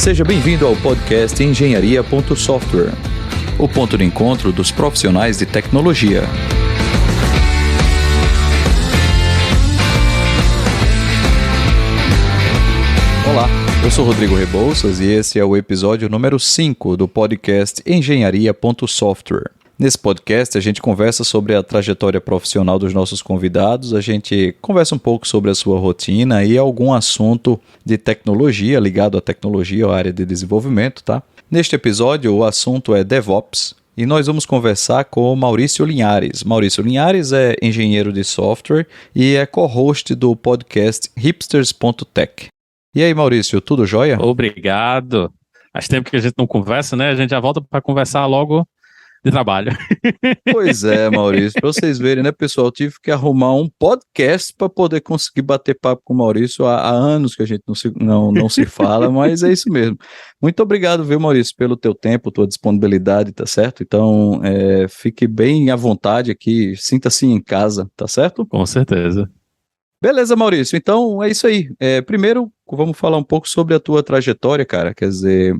Seja bem-vindo ao podcast Engenharia.software, o ponto de encontro dos profissionais de tecnologia. Olá, eu sou Rodrigo Rebouças e esse é o episódio número 5 do podcast Engenharia.software. Nesse podcast a gente conversa sobre a trajetória profissional dos nossos convidados, a gente conversa um pouco sobre a sua rotina e algum assunto de tecnologia, ligado à tecnologia ou à área de desenvolvimento, tá? Neste episódio o assunto é DevOps e nós vamos conversar com o Maurício Linhares. Maurício Linhares é engenheiro de software e é co-host do podcast hipsters.tech. E aí, Maurício, tudo jóia? Obrigado. Faz tempo que a gente não conversa, né? A gente já volta para conversar logo de trabalho. Pois é, Maurício, para vocês verem, né, pessoal, eu tive que arrumar um podcast para poder conseguir bater papo com o Maurício. Há anos que a gente não se fala, mas é isso mesmo. Muito obrigado, viu, Maurício, pelo teu tempo, tua disponibilidade, tá certo? Então, fique bem à vontade aqui, sinta-se em casa, tá certo? Com certeza. Beleza, Maurício, então é isso aí. Primeiro, vamos falar um pouco sobre a tua trajetória, cara. Quer dizer,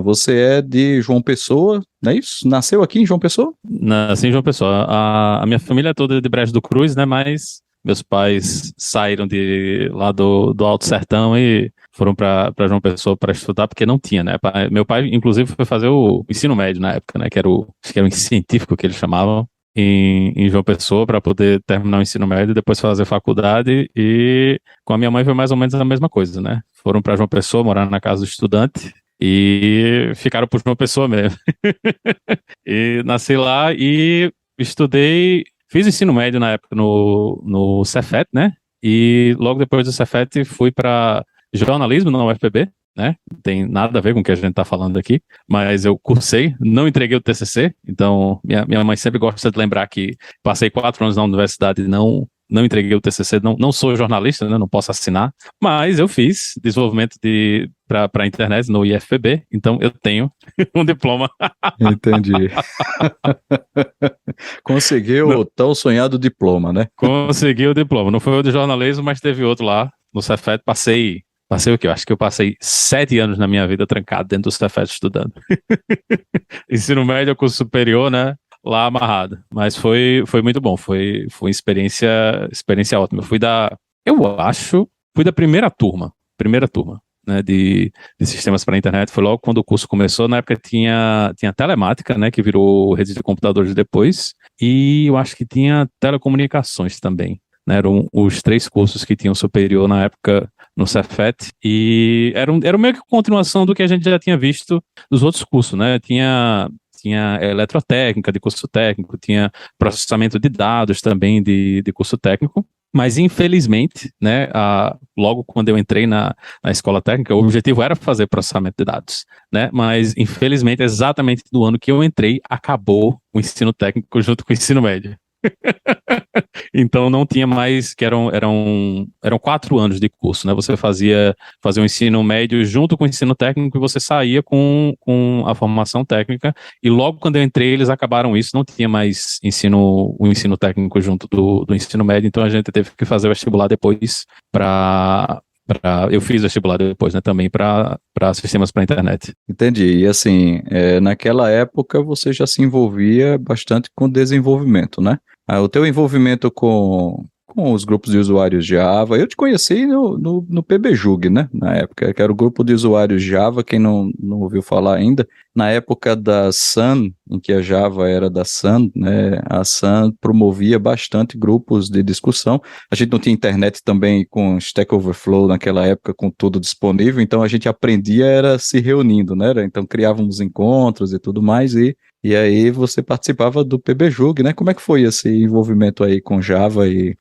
você é de João Pessoa, não é isso? Nasceu aqui em João Pessoa? Nasci em João Pessoa. A minha família é toda de Brejo do Cruz, né? Mas meus pais saíram de lá do Alto Sertão e foram para João Pessoa para estudar, porque não tinha, né? Meu pai, inclusive, foi fazer o ensino médio na época, né? Acho que era o científico que eles chamavam. Em João Pessoa para poder terminar o ensino médio e depois fazer faculdade, e com a minha mãe foi mais ou menos a mesma coisa, né? Foram para João Pessoa, morar na casa do estudante e ficaram por João Pessoa mesmo. E nasci lá e estudei, fiz ensino médio na época no Cefet, né? E logo depois do Cefet fui para jornalismo na UFPB, né? Não tem nada a ver com o que a gente está falando aqui, mas eu cursei, não entreguei o TCC, então minha mãe sempre gosta de lembrar que passei 4 anos na universidade e não entreguei o TCC, não sou jornalista, né? Não posso assinar, mas eu fiz desenvolvimento para a internet no IFPB, então eu tenho um diploma. Entendi. Conseguiu o tão sonhado diploma, né? Consegui o diploma, não foi o de jornalismo, mas teve outro lá no Cefet, passei o quê? Eu acho que eu passei 7 anos na minha vida trancado dentro do Cefet estudando. Ensino médio, curso superior, né? Lá amarrado. Mas foi muito bom. Foi uma experiência ótima. Fui da primeira turma, né? De sistemas para a internet. Foi logo quando o curso começou. Na época tinha telemática, né? Que virou rede de computadores depois. E eu acho que tinha telecomunicações também. Né, eram os 3 cursos que tinham superior na época no Cefet, e era meio que continuação do que a gente já tinha visto dos outros cursos, né? Tinha eletrotécnica de curso técnico, tinha processamento de dados também de curso técnico, mas infelizmente, né, logo quando eu entrei na escola técnica, o objetivo era fazer processamento de dados, né? Mas infelizmente, exatamente no ano que eu entrei, acabou o ensino técnico junto com o ensino médio. Então não tinha mais, que eram 4 anos de curso, né? Você fazia o ensino médio junto com o ensino técnico e você saía com a formação técnica, e logo quando eu entrei eles acabaram isso, não tinha mais o ensino técnico junto do ensino médio, então a gente teve que fazer o vestibular depois eu fiz vestibular depois, né, também para sistemas para internet. Entendi. E assim, naquela época você já se envolvia bastante com desenvolvimento, né? O teu envolvimento com os grupos de usuários Java, eu te conheci no PBJUG, né? Na época, que era o grupo de usuários Java, quem não ouviu falar ainda. Na época da Sun, em que a Java era da Sun, né? A Sun promovia bastante grupos de discussão. A gente não tinha internet também com Stack Overflow naquela época, com tudo disponível, então a gente aprendia era se reunindo, né? Então criávamos encontros e tudo mais, e aí você participava do PBJUG, né? Como é que foi esse envolvimento aí com Java e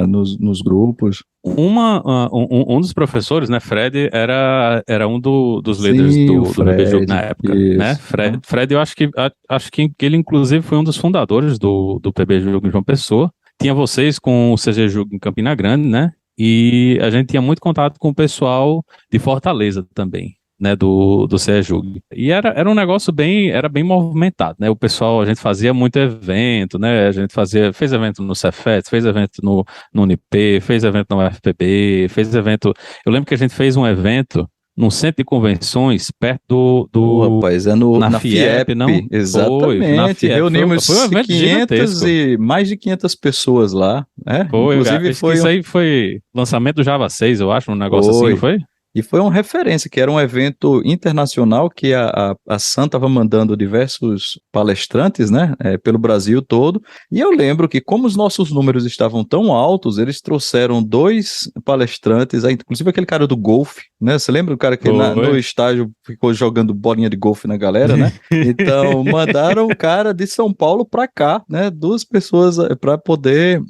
nos grupos? Um dos professores, né, Fred, era um dos líderes do PBJUG na época, isso, né? Fred, eu acho que ele inclusive foi um dos fundadores do PBJUG em João Pessoa. Tinha vocês com o CGJUG em Campina Grande, né? E a gente tinha muito contato com o pessoal de Fortaleza também, né, do CEJUG. E era um negócio bem movimentado, né? O pessoal, a gente fazia muito evento, né? A gente fez evento no Cefet, fez evento no Unip, fez evento na UFPB, fez evento. Eu lembro que a gente fez um evento num centro de convenções perto Rapaz, na na FIEP, FIEP, não? Foi na exatamente. FIEP. Foi um Reunimos evento 500 gigantesco. e mais de 500 pessoas lá, né? Foi, Inclusive acho que foi, isso aí foi lançamento do Java 6, eu acho, um negócio assim, não foi foi? E foi uma referência, que era um evento internacional que a Sun estava mandando diversos palestrantes, né, pelo Brasil todo. E eu lembro que, como os nossos números estavam tão altos, eles trouxeram dois palestrantes, inclusive aquele cara do golfe, né? Você lembra o cara que no Foi. estágio ficou jogando bolinha de golfe na galera, né? Então, mandaram o cara de São Paulo para cá, né? Duas pessoas para poder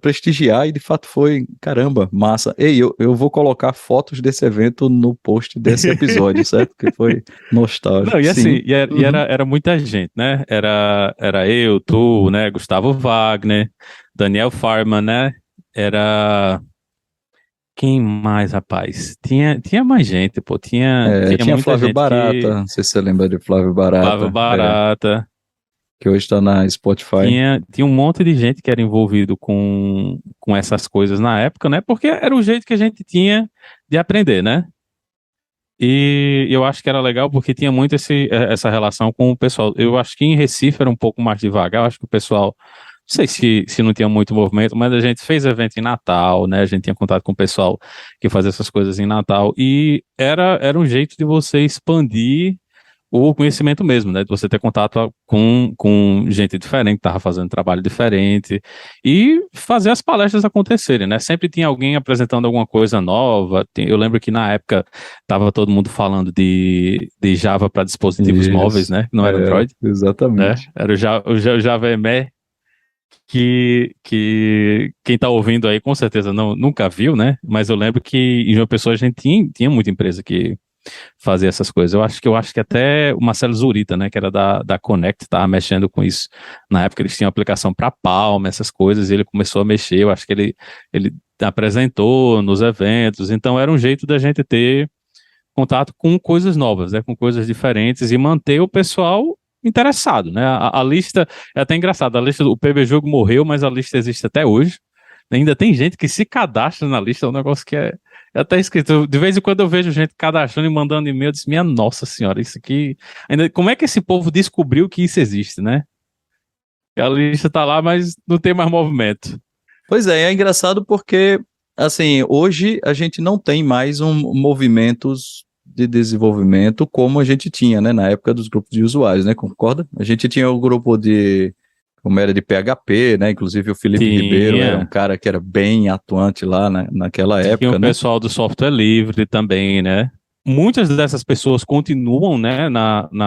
prestigiar, e de fato foi, caramba, massa. Ei, eu vou colocar fotos desse evento no post desse episódio, certo? Que foi nostálgico, Não, e sim. assim, era muita gente, né? Era eu, tu, né? Gustavo Wagner, Daniel Farman, né? Era. Quem mais, rapaz? Tinha mais gente, pô. Tinha Tinha muita Flávio gente Barata, que. não sei se você lembra de Flávio Flávio Barata, Barata. que hoje está na Spotify. Tinha um monte de gente que era envolvido com essas coisas na época, né? Porque era o jeito que a gente tinha de aprender, né? E eu acho que era legal porque tinha muito essa relação com o pessoal. Eu acho que em Recife era um pouco mais devagar. Eu acho que o pessoal, não sei se não tinha muito movimento, mas a gente fez evento em Natal, né? A gente tinha contato com o pessoal que fazia essas coisas em Natal. E era um jeito de você expandir o conhecimento mesmo, né? De você ter contato com gente diferente, que estava fazendo trabalho diferente, e fazer as palestras acontecerem, né? Sempre tinha alguém apresentando alguma coisa nova. Eu lembro que na época estava todo mudo falando de Java para dispositivos móveis, Isso, né? Não era era, Android, né? exatamente. Era o Java EME, que quem está ouvindo aí com certeza nunca viu, né? Mas eu lembro que em João Pessoa a gente tinha muita empresa que fazer essas coisas. Eu acho que até o Marcelo Zurita, né, que era da Connect, estava mexendo com isso. Na época eles tinham aplicação para Palm, essas coisas, e ele começou a mexer. Eu acho que ele apresentou nos eventos. Então era um jeito da gente ter contato com coisas novas, né, com coisas diferentes e manter o pessoal interessado, né? A lista é até engraçada. A lista do PB Jogo morreu, mas a lista existe até hoje. Ainda tem gente que se cadastra na lista, é um negócio que é até escrito. De vez em quando eu vejo gente cadastrando e mandando e-mail, eu disse, minha nossa senhora, isso aqui. Ainda, como é que esse povo descobriu que isso existe, né? A lista tá lá, mas não tem mais movimento. Pois é engraçado porque, assim, hoje a gente não tem mais movimentos de desenvolvimento como a gente tinha, né, na época dos grupos de usuários, né, concorda? A gente tinha o grupo como era de PHP, né, inclusive o Felipe Ribeiro era um Tinha, cara que era bem atuante lá naquela tinha o época, né? pessoal do software livre também, né? Muitas dessas pessoas continuam, né,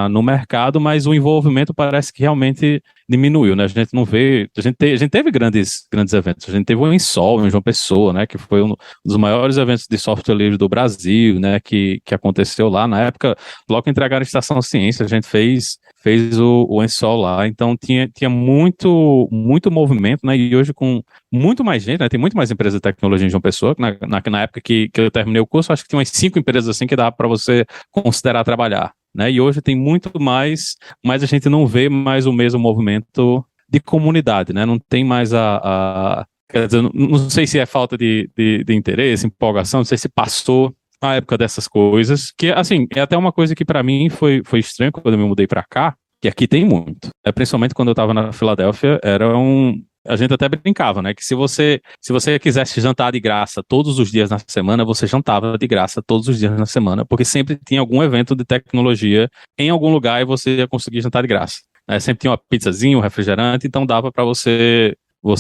no mercado, mas o envolvimento parece que realmente diminuiu, né? A gente não vê, a gente teve grandes eventos. A gente teve o Ensol em João Pessoa, né, que foi um dos maiores eventos de software livre do Brasil, né, que aconteceu lá na época, logo que entregaram a Estação Ciência, a gente fez o Ensol lá. Então tinha muito movimento, né? E hoje com muito mais gente, né? Tem muito mais empresas de tecnologia em João Pessoa. Na época que eu terminei o curso, acho que tinha umas 5 empresas assim que dava para você considerar trabalhar, né? E hoje tem muito mais, mas a gente não vê mais o mesmo movimento de comunidade, né? Não tem mais quer dizer, não sei se é falta de interesse, empolgação, não sei se passou a época dessas coisas, que assim, é até uma coisa que para mim foi estranho quando eu me mudei para cá, que aqui tem muito. Principalmente quando eu estava na Filadélfia, a gente até brincava, né? Que se você quisesse jantar de graça todos os dias na semana, você jantava de graça todos os dias na semana, porque sempre tinha algum evento de tecnologia em algum lugar e você ia conseguir jantar de graça. Sempre tinha uma pizzazinha, um refrigerante, então dava para você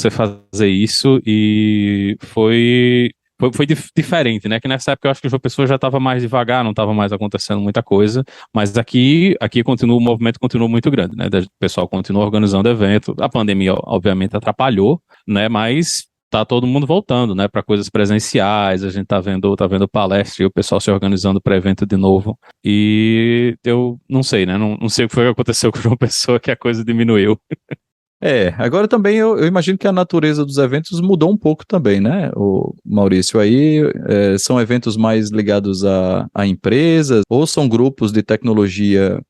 fazer isso e foi diferente, né? Que nessa época eu acho que a pessoa já estava mais devagar, não estava mais acontecendo muita coisa, mas aqui continua, o movimento continua muito grande, né? O pessoal continua organizando evento, a pandemia obviamente atrapalhou, né? Mas tá todo mundo voltando, né? Para coisas presenciais, a gente tá vendo palestra e o pessoal se organizando para evento de novo. E eu não sei, né? Não sei o que foi que aconteceu com uma pessoa que a coisa diminuiu. Agora também eu imagino que a natureza dos eventos mudou um pouco também, né, o Maurício? Aí são eventos mais ligados a empresas ou são grupos de tecnologia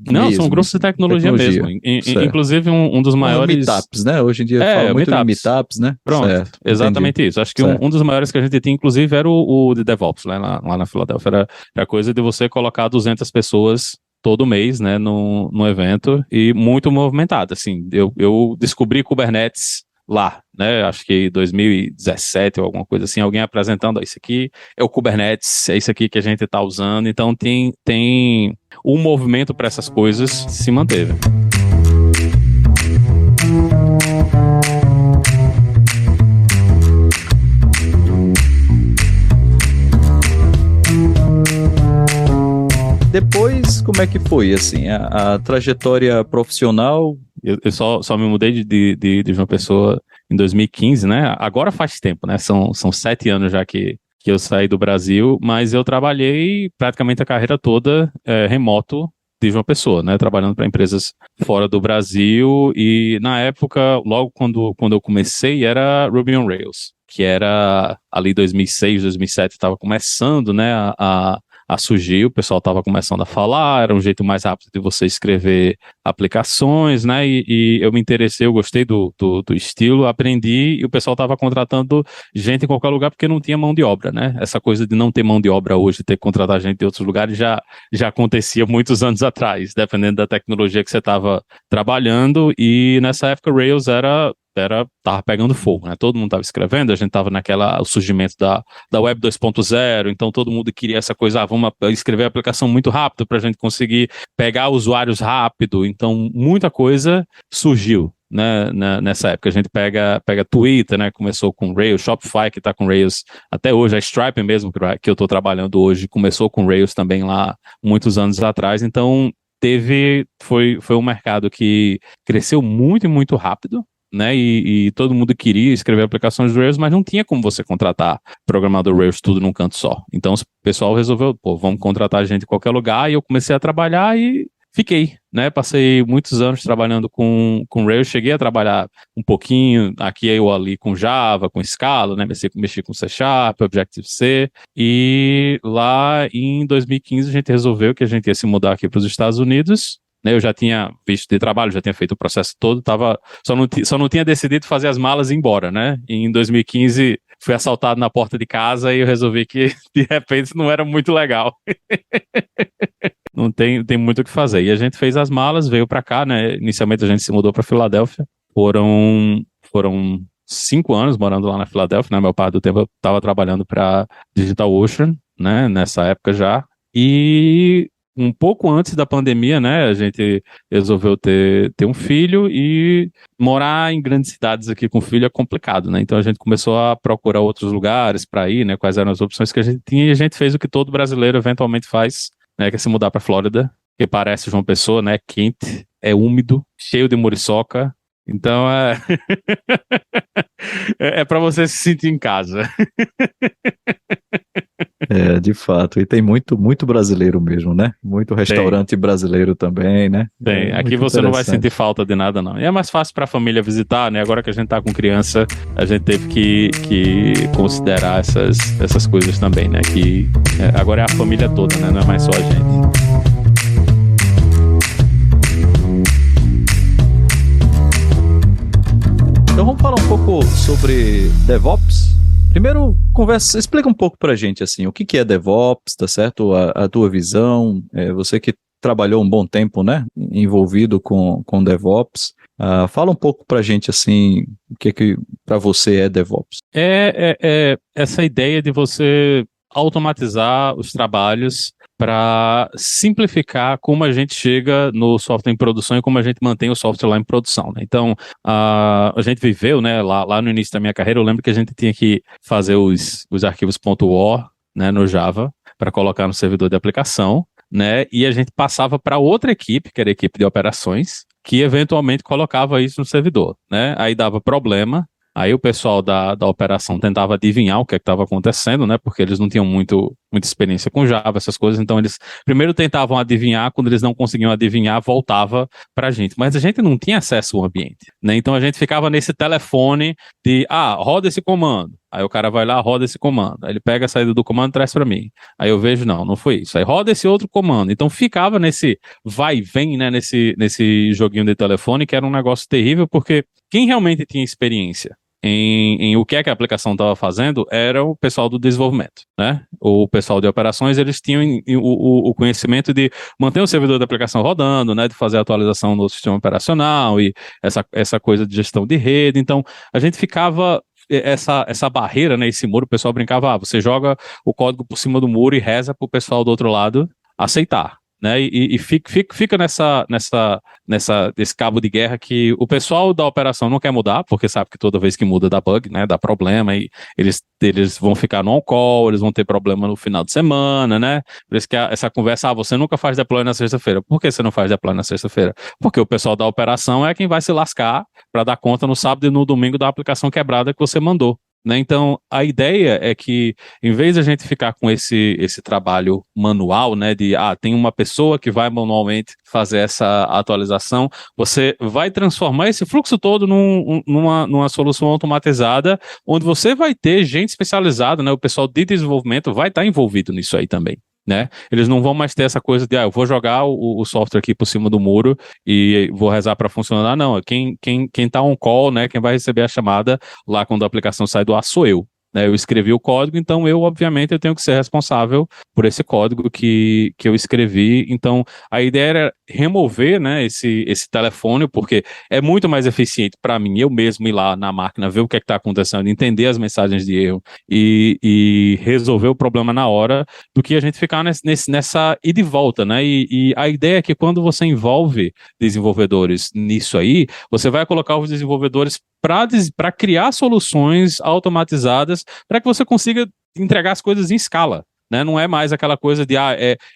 Não, são grupos de tecnologia mesmo. Inclusive, um dos maiores. Meetups, né? Hoje em dia fala muito de meetups, né? Pronto, certo, exatamente entendi. Isso. Acho que um dos maiores que a gente tinha, inclusive, era o de DevOps, né? Lá na Filadélfia. Era a coisa de você colocar 200 pessoas todo mês, né, no evento, e muito movimentado, assim. Eu descobri Kubernetes lá, né, acho que 2017 ou alguma coisa assim, alguém apresentando, isso aqui é o Kubernetes, é isso aqui que a gente está usando, então tem um movimento para essas coisas se manteve. Depois, como é que foi, assim, a trajetória profissional? Eu só me mudei de João Pessoa em 2015, né? Agora faz tempo, né? São 7 anos já que eu saí do Brasil, mas eu trabalhei praticamente a carreira toda remoto de João Pessoa, né? Trabalhando para empresas fora do Brasil, e na época, logo quando eu comecei, era Ruby on Rails, que era ali 2006, 2007, estava começando, né, a surgir, o pessoal estava começando a falar, era um jeito mais rápido de você escrever aplicações, né, e eu me interessei, eu gostei do estilo, aprendi, e o pessoal estava contratando gente em qualquer lugar porque não tinha mão de obra, né, essa coisa de não ter mão de obra hoje, ter que contratar gente de outros lugares já acontecia muitos anos atrás, dependendo da tecnologia que você estava trabalhando, e nessa época Rails tava pegando fogo, né? Todo mundo tava escrevendo, a gente tava o surgimento da Web 2.0, então todo mundo queria essa coisa, vamos escrever a aplicação muito rápido pra gente conseguir pegar usuários rápido, então muita coisa surgiu, né, nessa época. A gente pega Twitter, né, começou com Rails, Shopify, que tá com Rails até hoje, a Stripe mesmo, que eu tô trabalhando hoje, começou com Rails também lá muitos anos atrás, então foi um mercado que cresceu muito e muito rápido, né, e todo mundo queria escrever aplicações de Rails, mas não tinha como você contratar programador Rails tudo num canto só. Então o pessoal resolveu, vamos contratar gente em qualquer lugar, e eu comecei a trabalhar e fiquei, né, passei muitos anos trabalhando com Rails, cheguei a trabalhar um pouquinho aqui ou ali com Java, com Scala, né, mexi com C#, Objective-C, e lá em 2015 a gente resolveu que a gente ia se mudar aqui para os Estados Unidos. Eu já tinha visto de trabalho, já tinha feito o processo todo, só não tinha decidido fazer as malas e ir embora, né? E em 2015 fui assaltado na porta de casa e eu resolvi que de repente não era muito legal. Não tem muito o que fazer. E a gente fez as malas, veio para cá, né? Inicialmente a gente se mudou para Filadélfia. Foram 5 anos morando lá na Filadélfia, né? A maior parte do tempo eu estava trabalhando para DigitalOcean, né? Nessa época já. E um pouco antes da pandemia, né, a gente resolveu ter um filho, e morar em grandes cidades aqui com filho é complicado, né, então a gente começou a procurar outros lugares para ir, né, quais eram as opções que a gente tinha, e a gente fez o que todo brasileiro eventualmente faz, né, que é se mudar para Flórida, que parece João Pessoa, né, quente, é úmido, cheio de muriçoca, então é para você se sentir em casa. De fato, e tem muito brasileiro mesmo, né? Muito restaurante brasileiro também, né? Tem, aqui você não vai sentir falta de nada, não. E é mais fácil para a família visitar, né? Agora que a gente tá com criança, a gente teve que considerar essas coisas também, né? Que agora é a família toda, né? Não é mais só a gente. Então vamos falar um pouco sobre DevOps. Primeiro, explica um pouco pra gente, assim, o que é DevOps, tá certo? A tua visão, você que trabalhou um bom tempo, né, envolvido com DevOps, fala um pouco pra gente, assim, o que pra você é DevOps. Essa ideia de você automatizar os trabalhos para simplificar como a gente chega no software em produção e como a gente mantém o software lá em produção, né? Então, a gente viveu, né, lá no início da minha carreira, eu lembro que a gente tinha que fazer os arquivos .war, né, no Java, para colocar no servidor de aplicação, né, e a gente passava para outra equipe, que era a equipe de operações, que eventualmente colocava isso no servidor, né? Aí dava problema. Aí o pessoal da operação tentava adivinhar o que estava acontecendo, né? Porque eles não tinham muita experiência com Java, essas coisas. Então eles primeiro tentavam adivinhar, quando eles não conseguiam adivinhar, voltava para a gente. Mas a gente não tinha acesso ao ambiente, né? Então a gente ficava nesse telefone de, roda esse comando. Aí o cara vai lá, roda esse comando. Aí ele pega a saída do comando e traz para mim. Aí eu vejo, não foi isso. Aí roda esse outro comando. Então ficava nesse vai e vem, né, nesse joguinho de telefone, que era um negócio terrível, porque quem realmente tinha experiência em o que é que a aplicação estava fazendo era o pessoal do desenvolvimento, né? O pessoal de operações, eles tinham o conhecimento de manter o servidor da aplicação rodando, né? De fazer a atualização no sistema operacional e essa coisa de gestão de rede. Então, a gente ficava essa barreira, né? Esse muro, o pessoal brincava, você joga o código por cima do muro e reza para o pessoal do outro lado aceitar. Né, e fica nesse cabo de guerra que o pessoal da operação não quer mudar, porque sabe que toda vez que muda dá bug, né, dá problema, e eles vão ficar no on-call, eles vão ter problema no final de semana, né? Por isso que essa conversa, você nunca faz deploy na sexta-feira. Por que você não faz deploy na sexta-feira? Porque o pessoal da operação é quem vai se lascar para dar conta no sábado e no domingo da aplicação quebrada que você mandou. Né? Então, a ideia é que, em vez de a gente ficar com esse trabalho manual, né, de, tem uma pessoa que vai manualmente fazer essa atualização, você vai transformar esse fluxo todo numa solução automatizada, onde você vai ter gente especializada, né, o pessoal de desenvolvimento vai estar envolvido nisso aí também. Né? Eles não vão mais ter essa coisa de, eu vou jogar o software aqui por cima do muro e vou rezar para funcionar. Não, quem tá on call, né? Quem vai receber a chamada lá quando a aplicação sai do ar sou eu. Né? Eu escrevi o código, então obviamente, eu tenho que ser responsável por esse código que eu escrevi. Então, a ideia era remover, né, esse telefone, porque é muito mais eficiente para mim, eu mesmo ir lá na máquina, ver o que está acontecendo, entender as mensagens de erro e resolver o problema na hora, do que a gente ficar nessa ida e volta, né? E a ideia é que quando você envolve desenvolvedores nisso aí, você vai colocar os desenvolvedores para criar soluções automatizadas para que você consiga entregar as coisas em escala. Né? Não é mais aquela coisa de,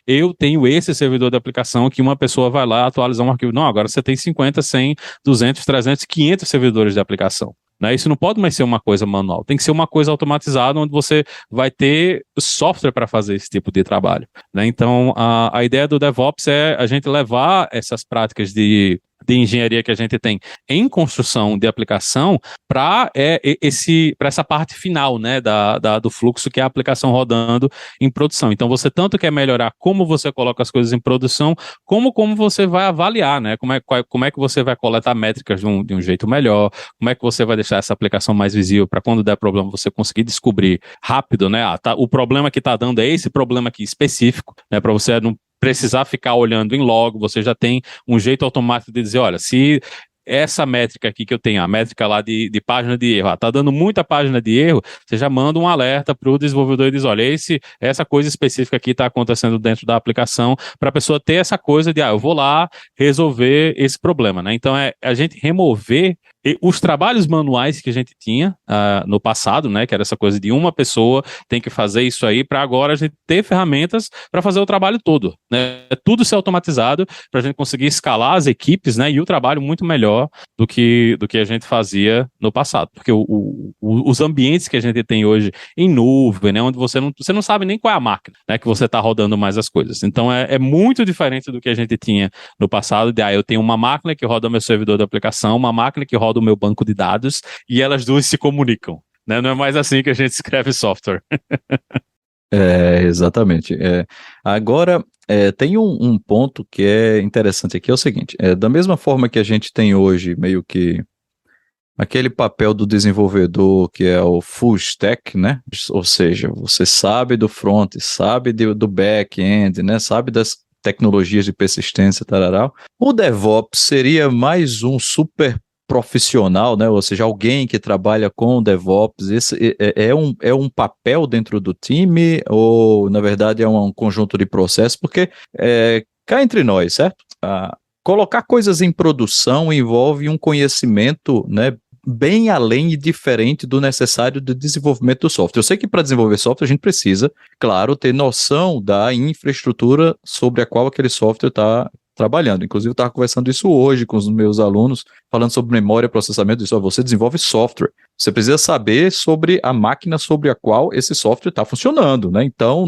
eu tenho esse servidor de aplicação que uma pessoa vai lá atualizar um arquivo. Não, agora você tem 50, 100, 200, 300, 500 servidores de aplicação. Né? Isso não pode mais ser uma coisa manual, tem que ser uma coisa automatizada, onde você vai ter software para fazer esse tipo de trabalho. Né? Então, a ideia do DevOps é a gente levar essas práticas de engenharia que a gente tem em construção de aplicação para essa parte final, né, do fluxo, que é a aplicação rodando em produção. Então, você tanto quer melhorar como você coloca as coisas em produção, como você vai avaliar, né, como é que você vai coletar métricas de um jeito melhor, como é que você vai deixar essa aplicação mais visível para quando der problema você conseguir descobrir rápido, né, o problema que está dando é esse problema aqui específico, né, para você não precisar ficar olhando em log, você já tem um jeito automático de dizer, olha, se essa métrica aqui que eu tenho, a métrica lá de página de erro, tá dando muita página de erro, você já manda um alerta para o desenvolvedor e diz, olha, essa coisa específica aqui está acontecendo dentro da aplicação, para a pessoa ter essa coisa de, eu vou lá resolver esse problema, né? Então, é a gente remover os trabalhos manuais que a gente tinha no passado, né, que era essa coisa de uma pessoa tem que fazer isso aí, para agora a gente ter ferramentas para fazer o trabalho todo, né, tudo ser automatizado, para a gente conseguir escalar as equipes, né, e o trabalho muito melhor do que a gente fazia no passado, porque os ambientes que a gente tem hoje em nuvem, né, onde você não sabe nem qual é a máquina, né, que você está rodando mais as coisas, então é muito diferente do que a gente tinha no passado, de eu tenho uma máquina que roda meu servidor de aplicação, uma máquina que roda do meu banco de dados e elas duas se comunicam, né? Não é mais assim que a gente escreve software. Exatamente. Agora, tem um ponto que é interessante aqui, é o seguinte, da mesma forma que a gente tem hoje meio que aquele papel do desenvolvedor que é o full stack, né? Ou seja, você sabe do front, sabe do back-end, né? Sabe das tecnologias de persistência, tarará. O DevOps seria mais um super profissional, né? Ou seja, alguém que trabalha com DevOps. Esse é um papel dentro do time ou, na verdade, é um conjunto de processos? Porque cá entre nós, certo? Colocar coisas em produção envolve um conhecimento, né, bem além e diferente do necessário do desenvolvimento do software. Eu sei que para desenvolver software a gente precisa, claro, ter noção da infraestrutura sobre a qual aquele software está trabalhando. Inclusive, eu estava conversando isso hoje com os meus alunos, falando sobre memória e processamento. Você desenvolve software. Você precisa saber sobre a máquina sobre a qual esse software está funcionando, né? Então,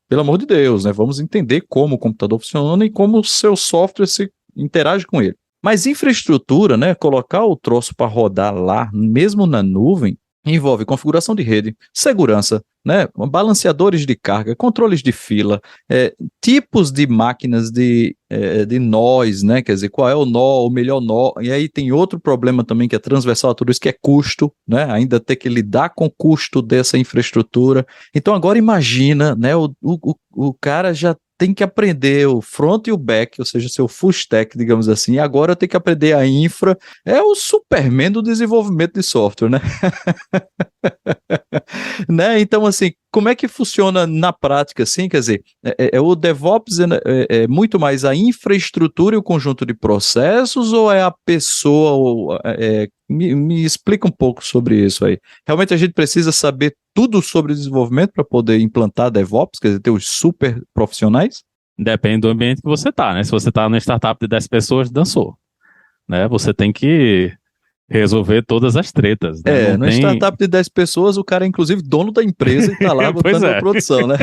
pelo amor de Deus, né? Vamos entender como o computador funciona e como o seu software se interage com ele. Mas infraestrutura, né? Colocar o troço para rodar lá, mesmo na nuvem, Envolve configuração de rede, segurança, né, balanceadores de carga, controles de fila, tipos de máquinas de nós, né, quer dizer, qual é o nó, o melhor nó, e aí tem outro problema também que é transversal a tudo isso, que é custo, né, ainda ter que lidar com o custo dessa infraestrutura. Então agora imagina, né, o cara já tem que aprender o front e o back, ou seja, seu full stack, digamos assim, e agora tem que aprender a infra, é o Superman do desenvolvimento de software, né? Né? Então, assim, como é que funciona na prática, assim? Quer dizer, o DevOps é muito mais a infraestrutura e o conjunto de processos, ou é a pessoa? Me explica um pouco sobre isso aí. Realmente a gente precisa saber tudo sobre desenvolvimento para poder implantar DevOps, quer dizer, ter os super profissionais? Depende do ambiente que você está, né? Se você está numa startup de 10 pessoas, dançou, né? Você tem que resolver todas as tretas, né? Não No tem... startup de 10 pessoas, o cara é inclusive dono da empresa e está lá Pois botando a é. produção, né?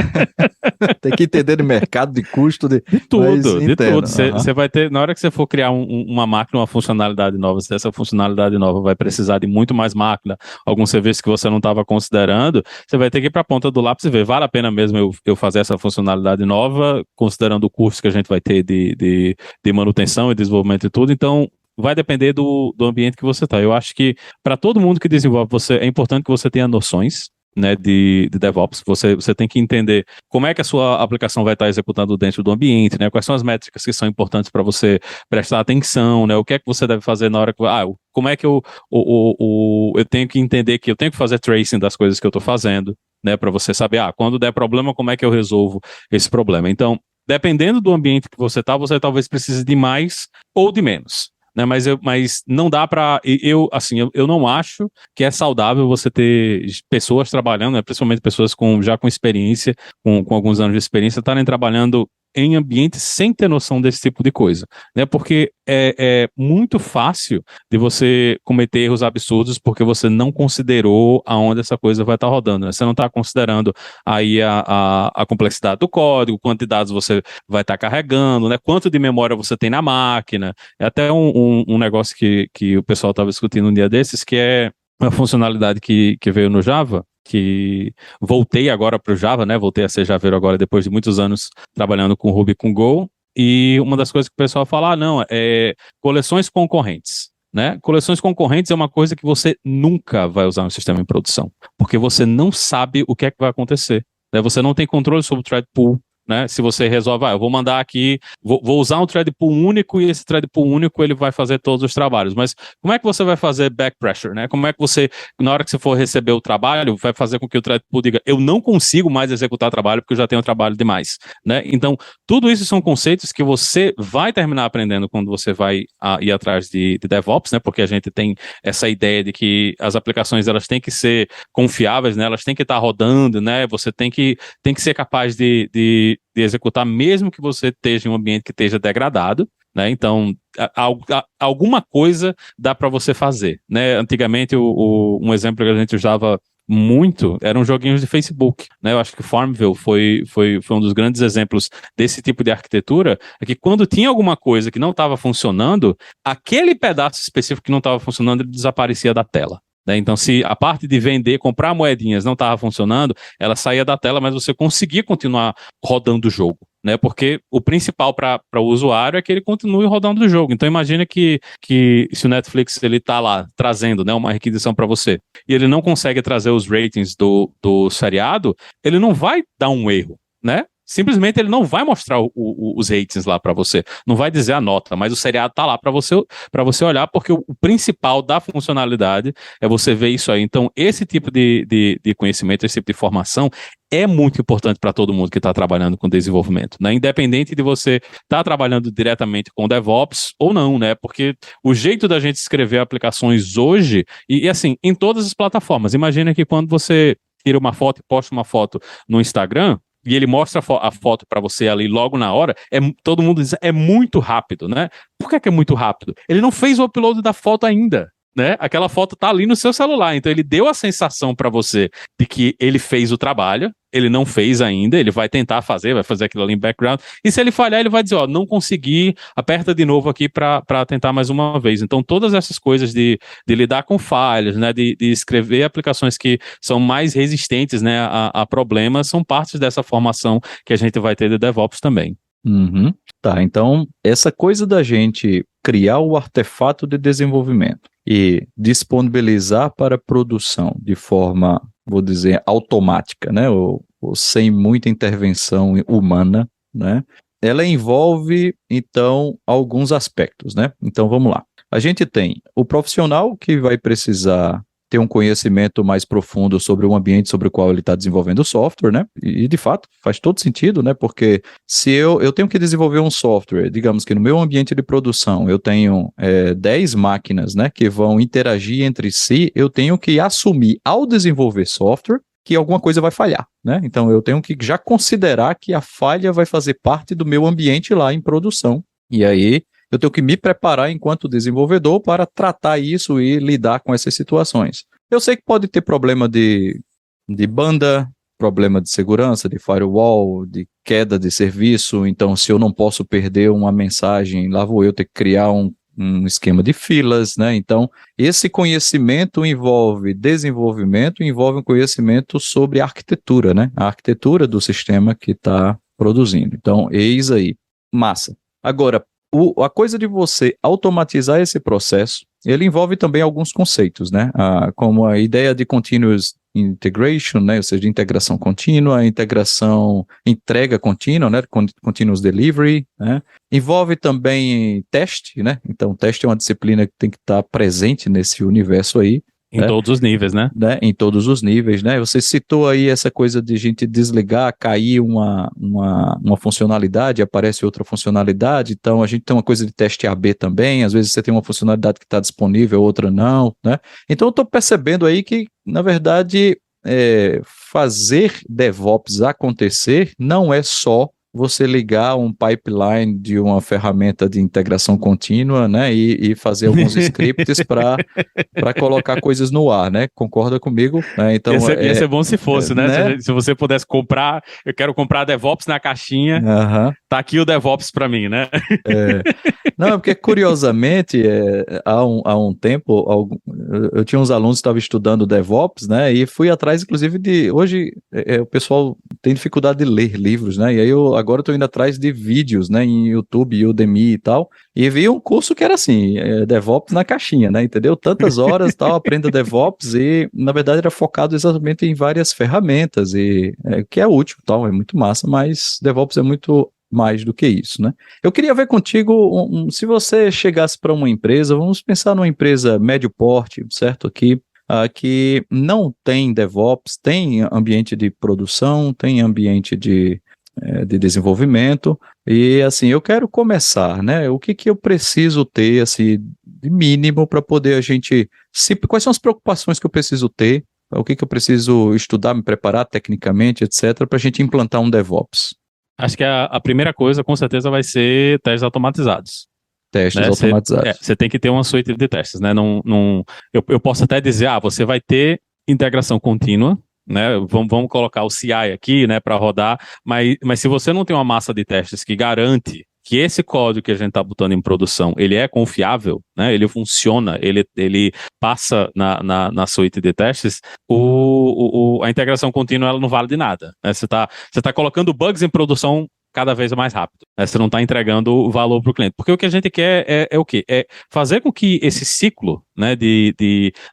Tem que entender de mercado, de custo, De tudo, de tudo. Uhum. Você vai ter, na hora que você for criar uma máquina, uma funcionalidade nova, se essa funcionalidade nova vai precisar de muito mais máquina, algum serviço que você não estava considerando, você vai ter que ir para a ponta do lápis e ver, vale a pena mesmo eu fazer essa funcionalidade nova, considerando o custo que a gente vai ter de manutenção e desenvolvimento e tudo. Então, vai depender do ambiente que você está. Eu acho que para todo mundo que desenvolve, é importante que você tenha noções, né, de DevOps. Você tem que entender como é que a sua aplicação vai estar executando dentro do ambiente, né? Quais são as métricas que são importantes para você prestar atenção, né? O que é que você deve fazer na hora que... como é que eu tenho que entender que eu tenho que fazer tracing das coisas que eu estou fazendo, né? Para você saber, quando der problema, como é que eu resolvo esse problema. Então, dependendo do ambiente que você está, você talvez precise de mais ou de menos. Né, mas não dá para... eu não acho que é saudável você ter pessoas trabalhando, né, principalmente pessoas já com experiência, com alguns anos de experiência, estarem trabalhando em ambientes sem ter noção desse tipo de coisa, né? Porque é muito fácil de você cometer erros absurdos porque você não considerou aonde essa coisa vai estar rodando, né? Você não está considerando aí a complexidade do código, quanto de dados você vai estar carregando, né? Quanto de memória você tem na máquina. É até um negócio que o pessoal estava discutindo um dia desses, que é uma funcionalidade que veio no Java, que voltei agora para o Java, né? Voltei a ser javeiro agora depois de muitos anos trabalhando com Ruby e com Go. E uma das coisas que o pessoal fala, não, é coleções concorrentes. Né? Coleções concorrentes é uma coisa que você nunca vai usar no sistema em produção, porque você não sabe o que é que vai acontecer. Né? Você não tem controle sobre o thread pool. Né? Se você resolve, eu vou mandar aqui, vou usar um thread pool único e esse thread pool único ele vai fazer todos os trabalhos. Mas como é que você vai fazer back pressure? Né? Como é que você, na hora que você for receber o trabalho, vai fazer com que o thread pool diga, eu não consigo mais executar trabalho porque eu já tenho trabalho demais. Né? Então, tudo isso são conceitos que você vai terminar aprendendo quando você vai ir atrás de DevOps, né? Porque a gente tem essa ideia de que as aplicações elas têm que ser confiáveis, né? Elas têm que estar rodando, né? Você tem que ser capaz de executar, mesmo que você esteja em um ambiente que esteja degradado, né? Então, alguma coisa dá para você fazer, né? Antigamente, um exemplo que a gente usava muito eram joguinhos de Facebook, né? Eu acho que Farmville foi um dos grandes exemplos desse tipo de arquitetura, é que quando tinha alguma coisa que não estava funcionando, aquele pedaço específico que não estava funcionando, ele desaparecia da tela. Então, se a parte de vender, comprar moedinhas não estava funcionando, ela saía da tela, mas você conseguia continuar rodando o jogo, né? Porque o principal para o usuário é que ele continue rodando o jogo. Então, imagina que se o Netflix ele está lá trazendo, né, uma requisição para você e ele não consegue trazer os ratings do seriado, ele não vai dar um erro, né? Simplesmente ele não vai mostrar os ratings lá para você, não vai dizer a nota, mas o seriado tá lá para você olhar, porque o principal da funcionalidade é você ver isso aí. Então, esse tipo de conhecimento, esse tipo de formação é muito importante para todo mundo que está trabalhando com desenvolvimento, né? Independente de você estar trabalhando diretamente com DevOps ou não, né? Porque o jeito da gente escrever aplicações hoje, e assim, em todas as plataformas, imagina que quando você tira uma foto e posta uma foto no Instagram, e ele mostra a foto para você ali logo na hora, todo mundo diz, é muito rápido, né? Por que é muito rápido? Ele não fez o upload da foto ainda, né? Aquela foto tá ali no seu celular, então ele deu a sensação para você de que ele fez o trabalho, ele não fez ainda, ele vai tentar fazer, vai fazer aquilo ali em background, e se ele falhar, ele vai dizer, ó, não consegui, aperta de novo aqui para tentar mais uma vez. Então, todas essas coisas de lidar com falhas, né, de escrever aplicações que são mais resistentes, né, a problemas, são partes dessa formação que a gente vai ter de DevOps também. Uhum. Tá, então essa coisa da gente criar o artefato de desenvolvimento e disponibilizar para produção de forma, vou dizer, automática, né, ou sem muita intervenção humana, né, ela envolve, então, alguns aspectos, né? Então, vamos lá. A gente tem o profissional que vai precisar ter um conhecimento mais profundo sobre o ambiente sobre o qual ele está desenvolvendo o software, né? E, de fato, faz todo sentido, né? Porque se eu tenho que desenvolver um software, digamos que no meu ambiente de produção eu tenho 10 máquinas, né, que vão interagir entre si, eu tenho que assumir, ao desenvolver software, que alguma coisa vai falhar, né? Então, eu tenho que já considerar que a falha vai fazer parte do meu ambiente lá em produção. E aí, eu tenho que me preparar enquanto desenvolvedor para tratar isso e lidar com essas situações. Eu sei que pode ter problema de banda, problema de segurança, de firewall, de queda de serviço. Então, se eu não posso perder uma mensagem, lá vou eu ter que criar um esquema de filas, né? Então, esse conhecimento envolve desenvolvimento, envolve um conhecimento sobre arquitetura, né? A arquitetura do sistema que está produzindo. Então, eis aí. Massa. Agora, a coisa de você automatizar esse processo, ele envolve também alguns conceitos, né? Como a ideia de continuous integration, né? Ou seja, de integração contínua, entrega contínua, né? Continuous delivery, né? Envolve também teste, né? Então, teste é uma disciplina que tem que estar presente nesse universo aí. Em todos os níveis, né? Em todos os níveis, né? Você citou aí essa coisa de a gente desligar, cair uma funcionalidade, aparece outra funcionalidade, então a gente tem uma coisa de teste AB também, às vezes você tem uma funcionalidade que está disponível, outra não, né? Então eu estou percebendo aí que, na verdade, fazer DevOps acontecer não é só você ligar um pipeline de uma ferramenta de integração contínua, né, e fazer alguns scripts para colocar coisas no ar, né? Concorda comigo? Então, ia ser bom se fosse, né? Se você pudesse comprar, eu quero comprar DevOps na caixinha, tá aqui o DevOps para mim, né? Não, porque curiosamente, há um tempo, eu tinha uns alunos que estavam estudando DevOps, né, e fui atrás, inclusive, hoje o pessoal tem dificuldade de ler livros, né, e aí agora estou indo atrás de vídeos, né, em YouTube, Udemy e tal, e vi um curso que era assim, DevOps na caixinha, né, entendeu? Tantas horas, tal, aprenda DevOps e, na verdade, era focado exatamente em várias ferramentas, e que é útil, tal, é muito massa, mas DevOps é muito mais do que isso, né? Eu queria ver contigo, se você chegasse para uma empresa, vamos pensar numa empresa médio porte, certo? Aqui, que não tem DevOps, tem ambiente de produção, tem ambiente de desenvolvimento, e assim, eu quero começar, né? O que eu preciso ter, assim, de mínimo para poder a gente... Quais são as preocupações que eu preciso ter? O que eu preciso estudar, me preparar tecnicamente, etc., para a gente implantar um DevOps? Acho que a primeira coisa, com certeza, vai ser testes automatizados. Testes automatizados. Você tem que ter uma suíte de testes, né? Eu posso até dizer, você vai ter integração contínua, né? Vamos colocar o CI aqui, né, para rodar, mas se você não tem uma massa de testes que garante que esse código que a gente está botando em produção, ele é confiável, né? Ele funciona, ele passa na suíte de testes, a integração contínua ela não vale de nada, né? Você tá colocando bugs em produção cada vez mais rápido, né? Você não está entregando o valor para o cliente, porque o que a gente quer é o quê? É fazer com que esse ciclo, né,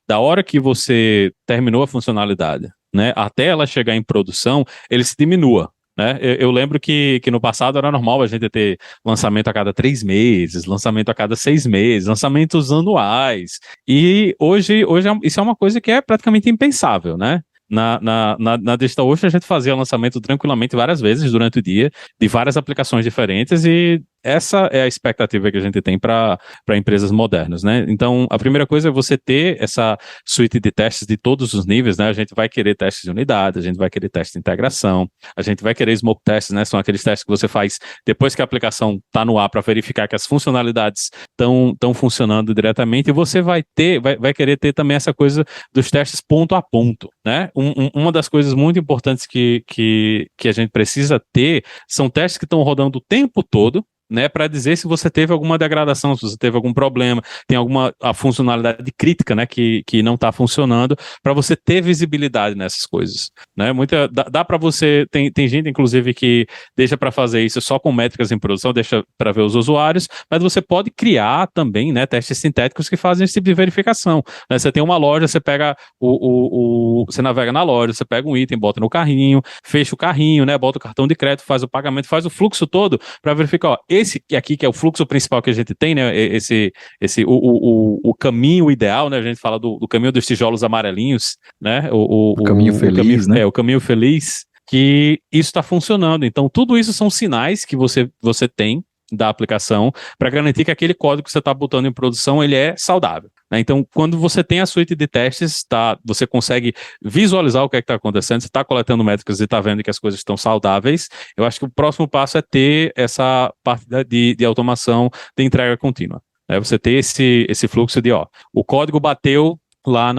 da hora que você terminou a funcionalidade, né, até ela chegar em produção, ele se diminua. Né? Eu lembro que no passado era normal a gente ter lançamento a cada 3 meses, lançamento a cada 6 meses, lançamentos anuais. E hoje isso é uma coisa que é praticamente impensável, né? Na DigitalOcean a gente fazia lançamento tranquilamente várias vezes durante o dia, de várias aplicações diferentes, e essa é a expectativa que a gente tem para empresas modernas, né? Então, a primeira coisa é você ter essa suite de testes de todos os níveis, né? A gente vai querer testes de unidade, a gente vai querer testes de integração, a gente vai querer smoke tests, né? São aqueles testes que você faz depois que a aplicação está no ar para verificar que as funcionalidades estão funcionando diretamente, e você vai querer ter também essa coisa dos testes ponto a ponto, né? Uma das coisas muito importantes que a gente precisa ter são testes que estão rodando o tempo todo, né, para dizer se você teve alguma degradação, se você teve algum problema, tem a funcionalidade crítica, né, que não está funcionando, para você ter visibilidade nessas coisas, né? Dá para você, tem gente inclusive que deixa para fazer isso só com métricas em produção, deixa para ver os usuários, mas você pode criar também, né, testes sintéticos que fazem esse tipo de verificação, né? Você tem uma loja, você pega você navega na loja, você pega um item, bota no carrinho, fecha o carrinho, né, bota o cartão de crédito, faz o pagamento, faz o fluxo todo para verificar, ó, esse aqui que é o fluxo principal que a gente tem, né? O caminho ideal, né? A gente fala do caminho dos tijolos amarelinhos, né? O caminho feliz, né? O caminho feliz, que isso está funcionando. Então, tudo isso são sinais que você tem da aplicação para garantir que aquele código que você está botando em produção ele é saudável, né? Então, quando você tem a suite de testes, você consegue visualizar o que é que está acontecendo, você está coletando métricas e está vendo que as coisas estão saudáveis. Eu acho que o próximo passo é ter essa parte de automação de entrega contínua, né? Você ter esse fluxo de, ó, o código bateu lá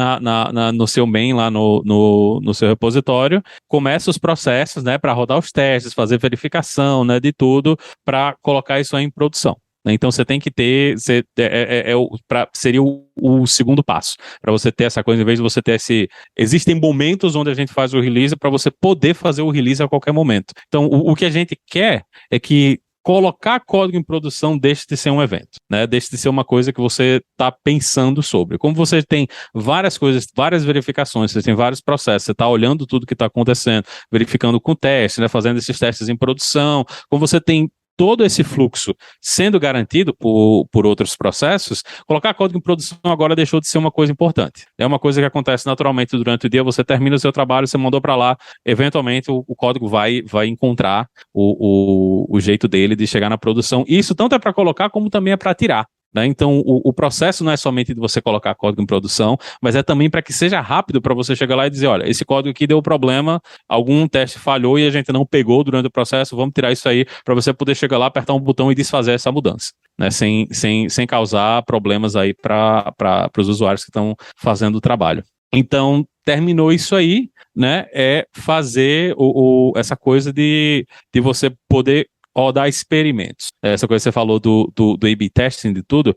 no seu main, lá no seu repositório, começa os processos, né, para rodar os testes, fazer verificação, né, de tudo, para colocar isso aí em produção. Então você tem que ter, seria o segundo passo, para você ter essa coisa, em vez de você ter existem momentos onde a gente faz o release para você poder fazer o release a qualquer momento. Então o que a gente quer é que colocar código em produção deixe de ser um evento, né? Deixe de ser uma coisa que você está pensando sobre. Como você tem várias coisas, várias verificações, você tem vários processos, você está olhando tudo que está acontecendo, verificando com teste, né? Fazendo esses testes em produção, como você tem todo esse fluxo sendo garantido por outros processos, colocar código em produção agora deixou de ser uma coisa importante. É uma coisa que acontece naturalmente durante o dia, você termina o seu trabalho, você mandou para lá, eventualmente o código vai encontrar o jeito dele de chegar na produção. Isso tanto é para colocar como também é para tirar, né? Então, o processo não é somente de você colocar código em produção, mas é também para que seja rápido para você chegar lá e dizer, olha, esse código aqui deu problema, algum teste falhou e a gente não pegou durante o processo, vamos tirar isso aí para você poder chegar lá, apertar um botão e desfazer essa mudança, né? Sem causar problemas aí para os usuários que estão fazendo o trabalho. Então, terminou isso aí, né? É fazer essa coisa de você poder rodar experimentos. Essa coisa que você falou do A/B testing de tudo,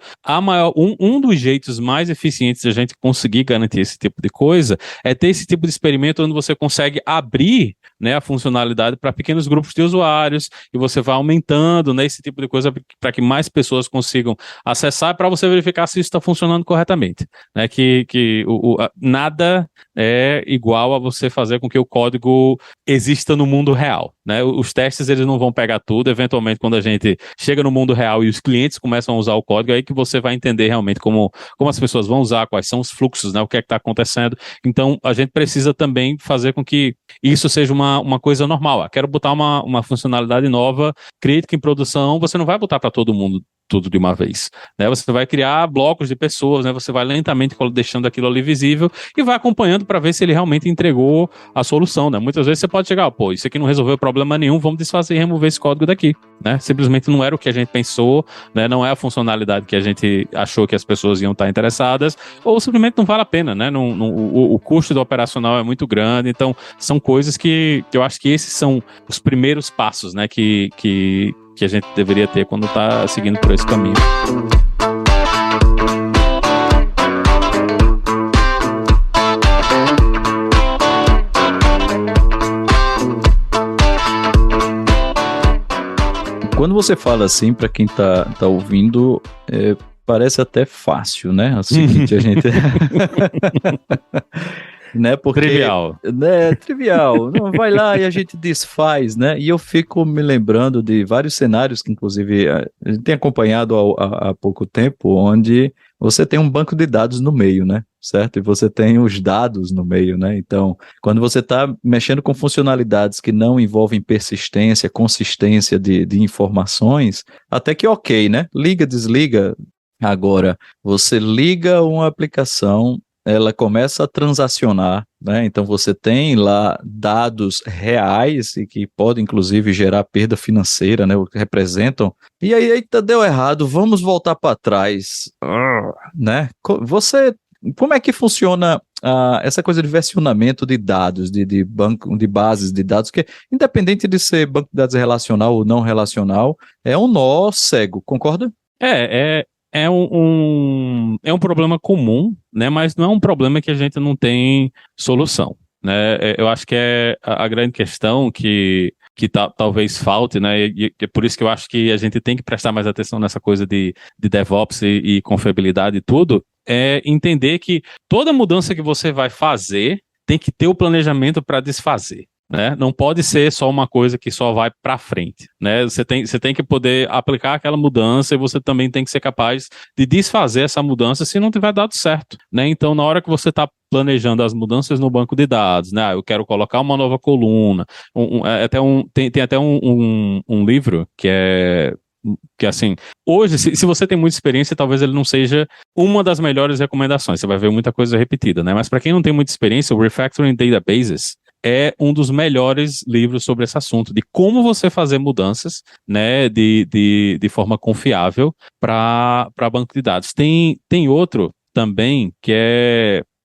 um dos jeitos mais eficientes de a gente conseguir garantir esse tipo de coisa é ter esse tipo de experimento onde você consegue abrir, né, a funcionalidade para pequenos grupos de usuários e você vai aumentando, né, esse tipo de coisa para que mais pessoas consigam acessar para você verificar se isso está funcionando corretamente, né, nada é igual a você fazer com que o código exista no mundo real, né? Os testes eles não vão pegar tudo, eventualmente quando a gente chega no mundo real e os clientes começam a usar o código, é aí que você vai entender realmente como as pessoas vão usar, quais são os fluxos, né, o que é que está acontecendo. Então a gente precisa também fazer com que isso seja uma coisa normal. Quero botar uma funcionalidade nova, crítica em produção, você não vai botar para todo mundo tudo de uma vez, né? Você vai criar blocos de pessoas, né? Você vai lentamente deixando aquilo ali visível e vai acompanhando para ver se ele realmente entregou a solução, né? Muitas vezes você pode chegar, pô, isso aqui não resolveu problema nenhum, vamos desfazer e remover esse código daqui, né? Simplesmente não era o que a gente pensou, né? Não é a funcionalidade que a gente achou que as pessoas iam estar interessadas, ou simplesmente não vale a pena, né? O custo do operacional é muito grande, então são coisas que eu acho que esses são os primeiros passos, né? Que a gente deveria ter quando está seguindo por esse caminho. Quando você fala assim, para quem tá ouvindo, parece até fácil, né? É o seguinte, a gente... né? Porque, trivial. Né, trivial. Não, vai lá e a gente desfaz, né? E eu fico me lembrando de vários cenários que, inclusive, a gente tem acompanhado há pouco tempo, onde você tem um banco de dados no meio, né? Certo? E você tem os dados no meio, né? Então, quando você está mexendo com funcionalidades que não envolvem persistência, consistência de informações, até que ok, né? Liga, desliga. Agora, você liga uma aplicação, ela começa a transacionar, né? Então você tem lá dados reais e que podem inclusive gerar perda financeira, né? O que representam. E aí, eita, deu errado, vamos voltar para trás, né? Como é que funciona essa coisa de versionamento de dados, de banco, de bases de dados, que independente de ser banco de dados relacional ou não relacional, é um nó cego, concorda? É um problema comum, né? Mas não é um problema que a gente não tem solução, né? Eu acho que é a grande questão que talvez falte, né? E é por isso que eu acho que a gente tem que prestar mais atenção nessa coisa de DevOps e confiabilidade e tudo, é entender que toda mudança que você vai fazer tem que ter o planejamento para desfazer. Né? Não pode ser só uma coisa que só vai para frente, né? Você tem que poder aplicar aquela mudança e você também tem que ser capaz de desfazer essa mudança se não tiver dado certo, né? Então, na hora que você está planejando as mudanças no banco de dados, né? Eu quero colocar uma nova coluna, tem até um livro que assim, hoje, se você tem muita experiência, talvez ele não seja uma das melhores recomendações, você vai ver muita coisa repetida, né? Mas para quem não tem muita experiência, o Refactoring Databases é um dos melhores livros sobre esse assunto, de como você fazer mudanças, né, de forma confiável para banco de dados. Tem outro também que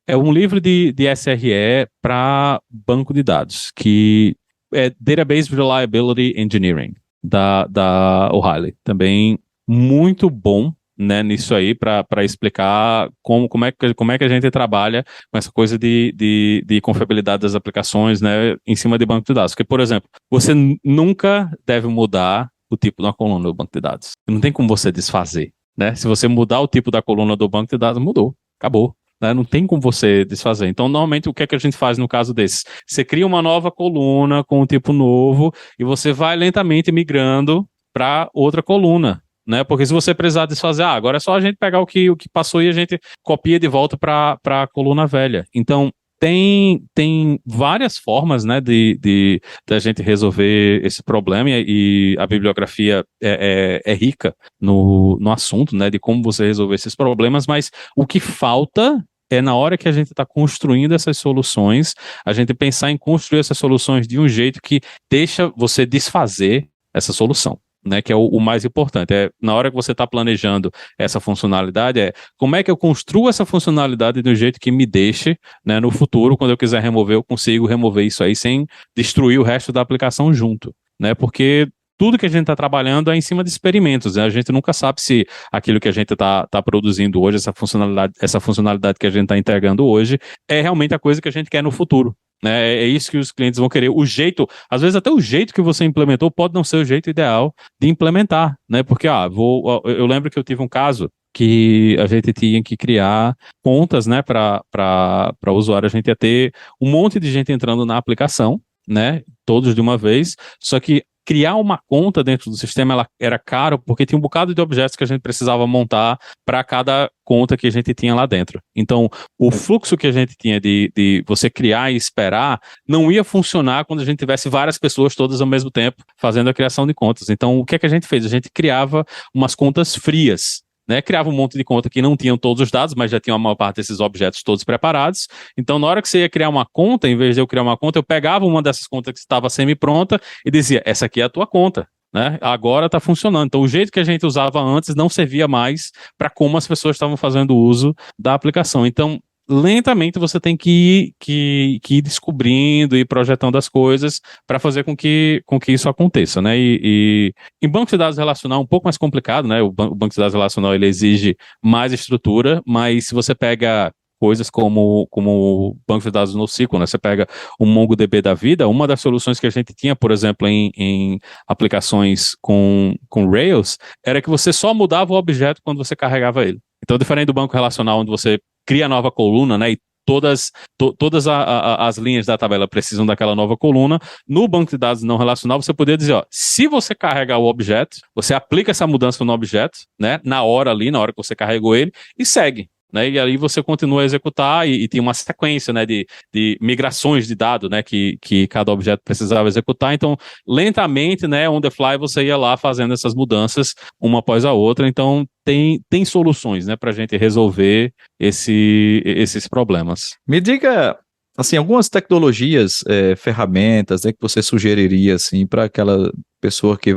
é um livro de SRE para banco de dados, que é Database Reliability Engineering, da O'Reilly. Também muito bom, né, nisso aí, para explicar como é que a gente trabalha com essa coisa de confiabilidade das aplicações, né, em cima de banco de dados. Porque, por exemplo, você nunca deve mudar o tipo da coluna do banco de dados. Não tem como você desfazer, né? Se você mudar o tipo da coluna do banco de dados, mudou, acabou. Né? Não tem como você desfazer. Então, normalmente, o que é que a gente faz no caso desse? Você cria uma nova coluna com um tipo novo e você vai lentamente migrando para outra coluna, né? Porque se você precisar desfazer, agora é só a gente pegar o que passou e a gente copia de volta para a coluna velha. Então, tem várias formas, né, de a gente resolver esse problema e a bibliografia é rica no assunto, né, de como você resolver esses problemas, mas o que falta é na hora que a gente está construindo essas soluções, a gente pensar em construir essas soluções de um jeito que deixa você desfazer essa solução. Né, que é o mais importante, na hora que você está planejando essa funcionalidade, como é que eu construo essa funcionalidade de um jeito que me deixe, né, no futuro, quando eu quiser remover, eu consigo remover isso aí sem destruir o resto da aplicação junto, né, porque tudo que a gente está trabalhando é em cima de experimentos, né? A gente nunca sabe se aquilo que a gente está produzindo hoje, essa funcionalidade que a gente está entregando hoje, é realmente a coisa que a gente quer no futuro. Né? É isso que os clientes vão querer. O jeito, às vezes até o jeito que você implementou pode não ser o jeito ideal de implementar, né? Porque eu lembro que eu tive um caso que a gente tinha que criar contas, né, para o usuário. A gente ia ter um monte de gente entrando na aplicação, né, todos de uma vez, só que criar uma conta dentro do sistema ela era caro porque tinha um bocado de objetos que a gente precisava montar para cada conta que a gente tinha lá dentro. Então, o fluxo que a gente tinha de você criar e esperar não ia funcionar quando a gente tivesse várias pessoas todas ao mesmo tempo fazendo a criação de contas. Então, o que é que a gente fez? A gente criava umas contas frias. Né, criava um monte de conta que não tinham todos os dados, mas já tinha a maior parte desses objetos todos preparados. Então, na hora que você ia criar uma conta, em vez de eu criar uma conta, eu pegava uma dessas contas que estava semi-pronta e dizia, essa aqui é a tua conta. Né? Agora está funcionando. Então, o jeito que a gente usava antes não servia mais para como as pessoas estavam fazendo uso da aplicação. Então, lentamente você tem que ir descobrindo e projetando as coisas para fazer com que isso aconteça, né? E em banco de dados relacional é um pouco mais complicado, né? O banco de dados relacional ele exige mais estrutura, mas se você pega coisas como o banco de dados NoSQL, né? Você pega o MongoDB da vida, uma das soluções que a gente tinha, por exemplo, em aplicações com Rails, era que você só mudava o objeto quando você carregava ele. Então, diferente do banco relacional, onde você cria nova coluna, né, e todas as linhas da tabela precisam daquela nova coluna. No banco de dados não relacional, você poderia dizer, ó, se você carregar o objeto, você aplica essa mudança no objeto, né, na hora que você carregou ele, e segue. Né, e aí você continua a executar e tem uma sequência, né, de migrações de dado, né, que cada objeto precisava executar. Então, lentamente, né, on the fly, você ia lá fazendo essas mudanças uma após a outra. Então, tem soluções, né, para a gente resolver esses problemas. Me diga, assim, algumas tecnologias, ferramentas, né, que você sugeriria, assim, para aquela pessoa que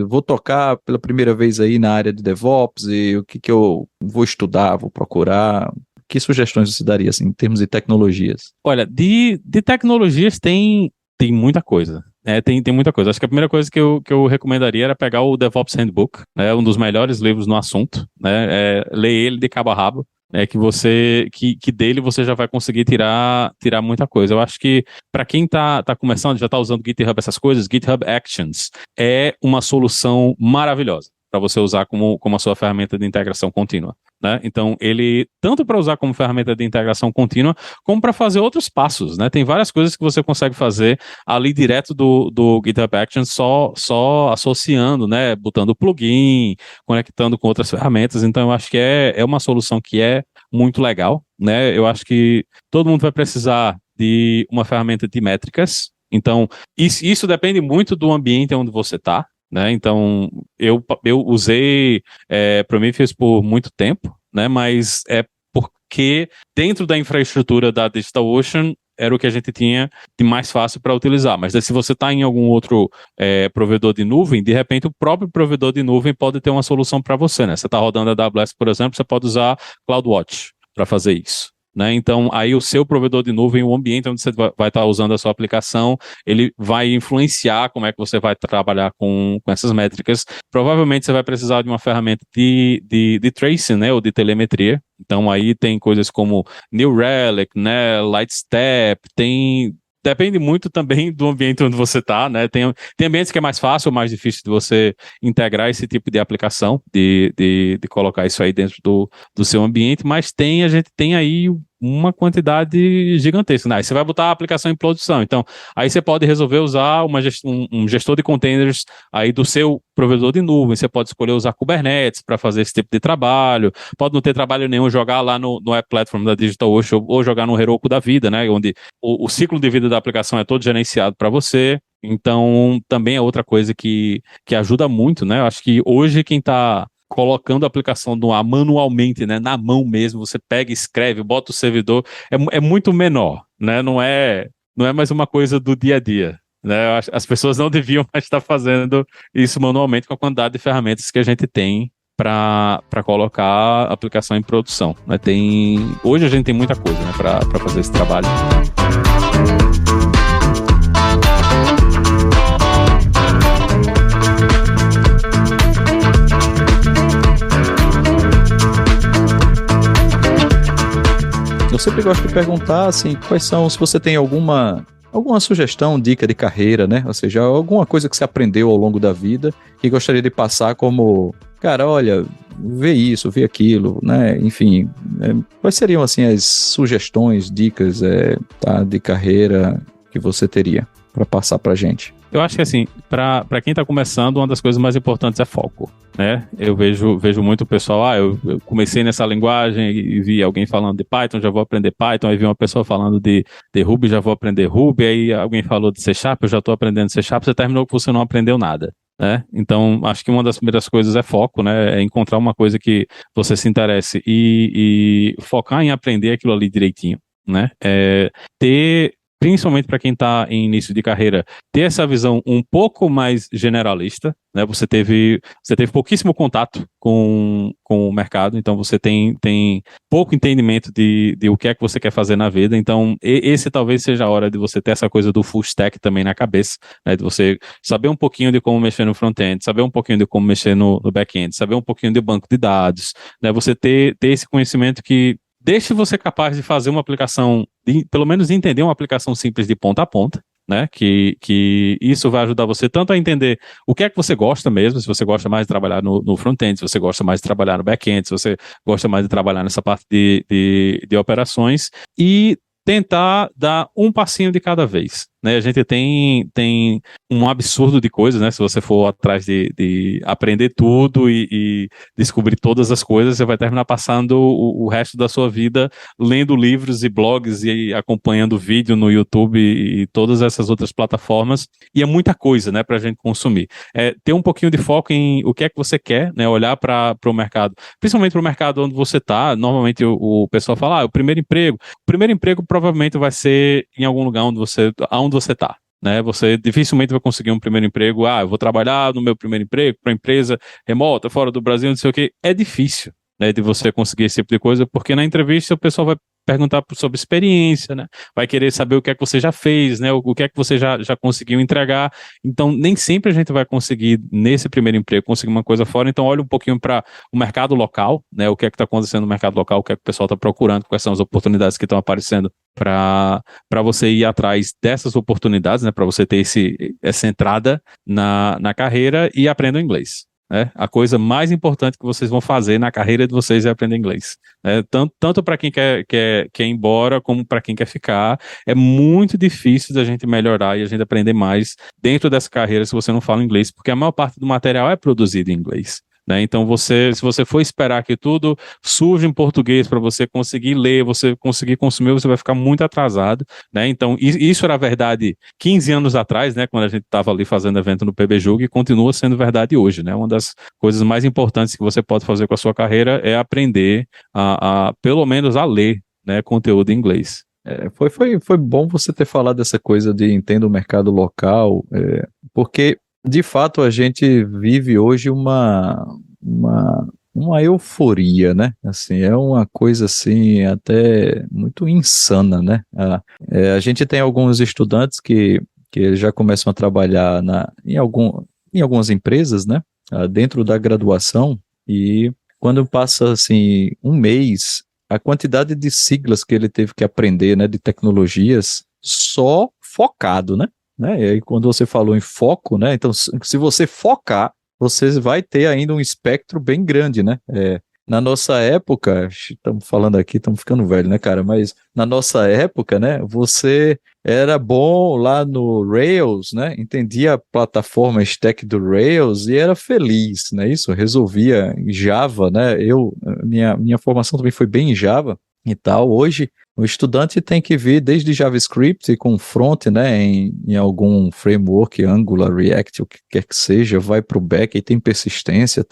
vou tocar pela primeira vez aí na área de DevOps e o que eu vou estudar, vou procurar. Que sugestões você daria, assim, em termos de tecnologias? Olha, de tecnologias tem muita coisa. Tem muita coisa. Acho que a primeira coisa que eu recomendaria era pegar o DevOps Handbook, né, um dos melhores livros no assunto, né, ler ele de cabo a rabo. Que dele você já vai conseguir tirar muita coisa. Eu acho que para quem tá começando, já tá usando GitHub, essas coisas, GitHub Actions é uma solução maravilhosa para você usar como a sua ferramenta de integração contínua. Né? Então, ele, tanto para usar como ferramenta de integração contínua, como para fazer outros passos, né? Tem várias coisas que você consegue fazer ali direto do GitHub Actions, só associando, né? Botando plugin, conectando com outras ferramentas. Então, eu acho que é uma solução que é muito legal, né? Eu acho que todo mundo vai precisar de uma ferramenta de métricas. Então, isso depende muito do ambiente onde você está. Né? Então, eu usei Prometheus por muito tempo, né? Mas é porque dentro da infraestrutura da DigitalOcean era o que a gente tinha de mais fácil para utilizar. Mas se você está em algum outro provedor de nuvem, de repente o próprio provedor de nuvem pode ter uma solução para você. Né? Você está rodando a AWS, por exemplo, você pode usar CloudWatch para fazer isso. Né? Então, aí o seu provedor de nuvem, o ambiente onde você vai estar usando a sua aplicação, ele vai influenciar como é que você vai trabalhar com essas métricas. Provavelmente você vai precisar de uma ferramenta de tracing, né? Ou de telemetria. Então, aí tem coisas como New Relic, né? Lightstep, depende muito também do ambiente onde você está, né? Tem ambientes que é mais fácil ou mais difícil de você integrar esse tipo de aplicação, de colocar isso aí dentro do seu ambiente, mas a gente tem aí uma quantidade gigantesca. Né? Aí você vai botar a aplicação em produção. Então, aí você pode resolver usar um gestor de containers aí do seu provedor de nuvem. Você pode escolher usar Kubernetes para fazer esse tipo de trabalho. Pode não ter trabalho nenhum, jogar lá no App Platform da DigitalOcean ou jogar no Heroku da vida, né? Onde o ciclo de vida da aplicação é todo gerenciado para você. Então, também é outra coisa que ajuda muito, né? Eu acho que hoje quem está colocando a aplicação no ar manualmente, né, na mão mesmo, você pega, escreve, bota o servidor, é muito menor, né? Não é mais uma coisa do dia a dia. Né? As pessoas não deviam mais estar fazendo isso manualmente com a quantidade de ferramentas que a gente tem para colocar a aplicação em produção. Né? Hoje a gente tem muita coisa, né, para fazer esse trabalho. Eu sempre gosto de perguntar, assim, se você tem alguma sugestão, dica de carreira, né? Ou seja, alguma coisa que você aprendeu ao longo da vida que gostaria de passar como, cara, olha, vê isso, vê aquilo, né? Enfim, quais seriam, assim, as sugestões, dicas de carreira que você teria para passar pra gente? Eu acho que, assim, para quem está começando, uma das coisas mais importantes é foco, né? Eu vejo muito o pessoal, eu comecei nessa linguagem e vi alguém falando de Python, já vou aprender Python, aí vi uma pessoa falando de Ruby, já vou aprender Ruby, aí alguém falou de C#, eu já estou aprendendo C#, você terminou que você não aprendeu nada. Né? Então, acho que uma das primeiras coisas é foco, né? É encontrar uma coisa que você se interesse e focar em aprender aquilo ali direitinho, né? Principalmente para quem está em início de carreira, ter essa visão um pouco mais generalista, né? Você teve pouquíssimo contato com o mercado, então você tem pouco entendimento de o que é que você quer fazer na vida, então esse talvez seja a hora de você ter essa coisa do full stack também na cabeça, né? De você saber um pouquinho de como mexer no front-end, saber um pouquinho de como mexer no back-end, saber um pouquinho de banco de dados, né? Você ter esse conhecimento que deixe você capaz de fazer uma aplicação, pelo menos entender uma aplicação simples de ponta a ponta, né? Que isso vai ajudar você tanto a entender o que é que você gosta mesmo, se você gosta mais de trabalhar no front-end, se você gosta mais de trabalhar no back-end, se você gosta mais de trabalhar nessa parte de operações, e tentar dar um passinho de cada vez, né? A gente tem um absurdo de coisas, né? Se você for atrás de aprender tudo e descobrir todas as coisas, você vai terminar passando o resto da sua vida lendo livros e blogs e acompanhando vídeo no YouTube e todas essas outras plataformas, e é muita coisa, né, para a gente consumir. Ter um pouquinho de foco em o que é que você quer, né? Olhar para o mercado, principalmente para o mercado onde você está. Normalmente o pessoal fala, o primeiro emprego. O primeiro emprego provavelmente vai ser em algum lugar onde você está, né? Você dificilmente vai conseguir um primeiro emprego. Eu vou trabalhar no meu primeiro emprego para empresa remota, fora do Brasil, não sei o quê. É difícil, né, de você conseguir esse tipo de coisa, porque na entrevista o pessoal vai perguntar sobre experiência, né? Vai querer saber o que é que você já fez, né? O que é que você já conseguiu entregar. Então, nem sempre a gente vai conseguir, nesse primeiro emprego, conseguir uma coisa fora. Então, olha um pouquinho para o mercado local, né? O que é que está acontecendo no mercado local, o que é que o pessoal está procurando, quais são as oportunidades que estão aparecendo para você ir atrás dessas oportunidades, né? Para você ter essa entrada na carreira, e aprenda o inglês. A coisa mais importante que vocês vão fazer na carreira de vocês é aprender inglês. Tanto para quem quer ir embora, como para quem quer ficar. É muito difícil da gente melhorar e a gente aprender mais dentro dessa carreira se você não fala inglês, porque a maior parte do material é produzido em inglês. Então, se você for esperar que tudo surja em português para você conseguir ler, você conseguir consumir, você vai ficar muito atrasado, né? Então, isso era verdade 15 anos atrás, né? Quando a gente estava ali fazendo evento no PBJUG, e continua sendo verdade hoje, né? Uma das coisas mais importantes que você pode fazer com a sua carreira é aprender pelo menos a ler, né, conteúdo em inglês. Foi bom você ter falado dessa coisa de entender o mercado local, porque de fato a gente vive hoje uma euforia, né? Assim, é uma coisa assim até muito insana, né? A gente tem alguns estudantes que já começam a trabalhar em algumas empresas, né? Dentro da graduação, e quando passa assim um mês, a quantidade de siglas que ele teve que aprender, né, de tecnologias, só focado, né? E aí, quando você falou em foco, né? Então, se você focar, você vai ter ainda um espectro bem grande, né? Na nossa época, estamos falando aqui, estamos ficando velho, né, cara? Mas na nossa época, né, você era bom lá no Rails, né? Entendia a plataforma stack do Rails e era feliz, né? Isso resolvia em Java, né? Minha formação também foi bem em Java e tal. Hoje, o estudante tem que vir desde JavaScript com front, né, em algum framework, Angular, React, o que quer que seja, vai para o back, e tem persistência,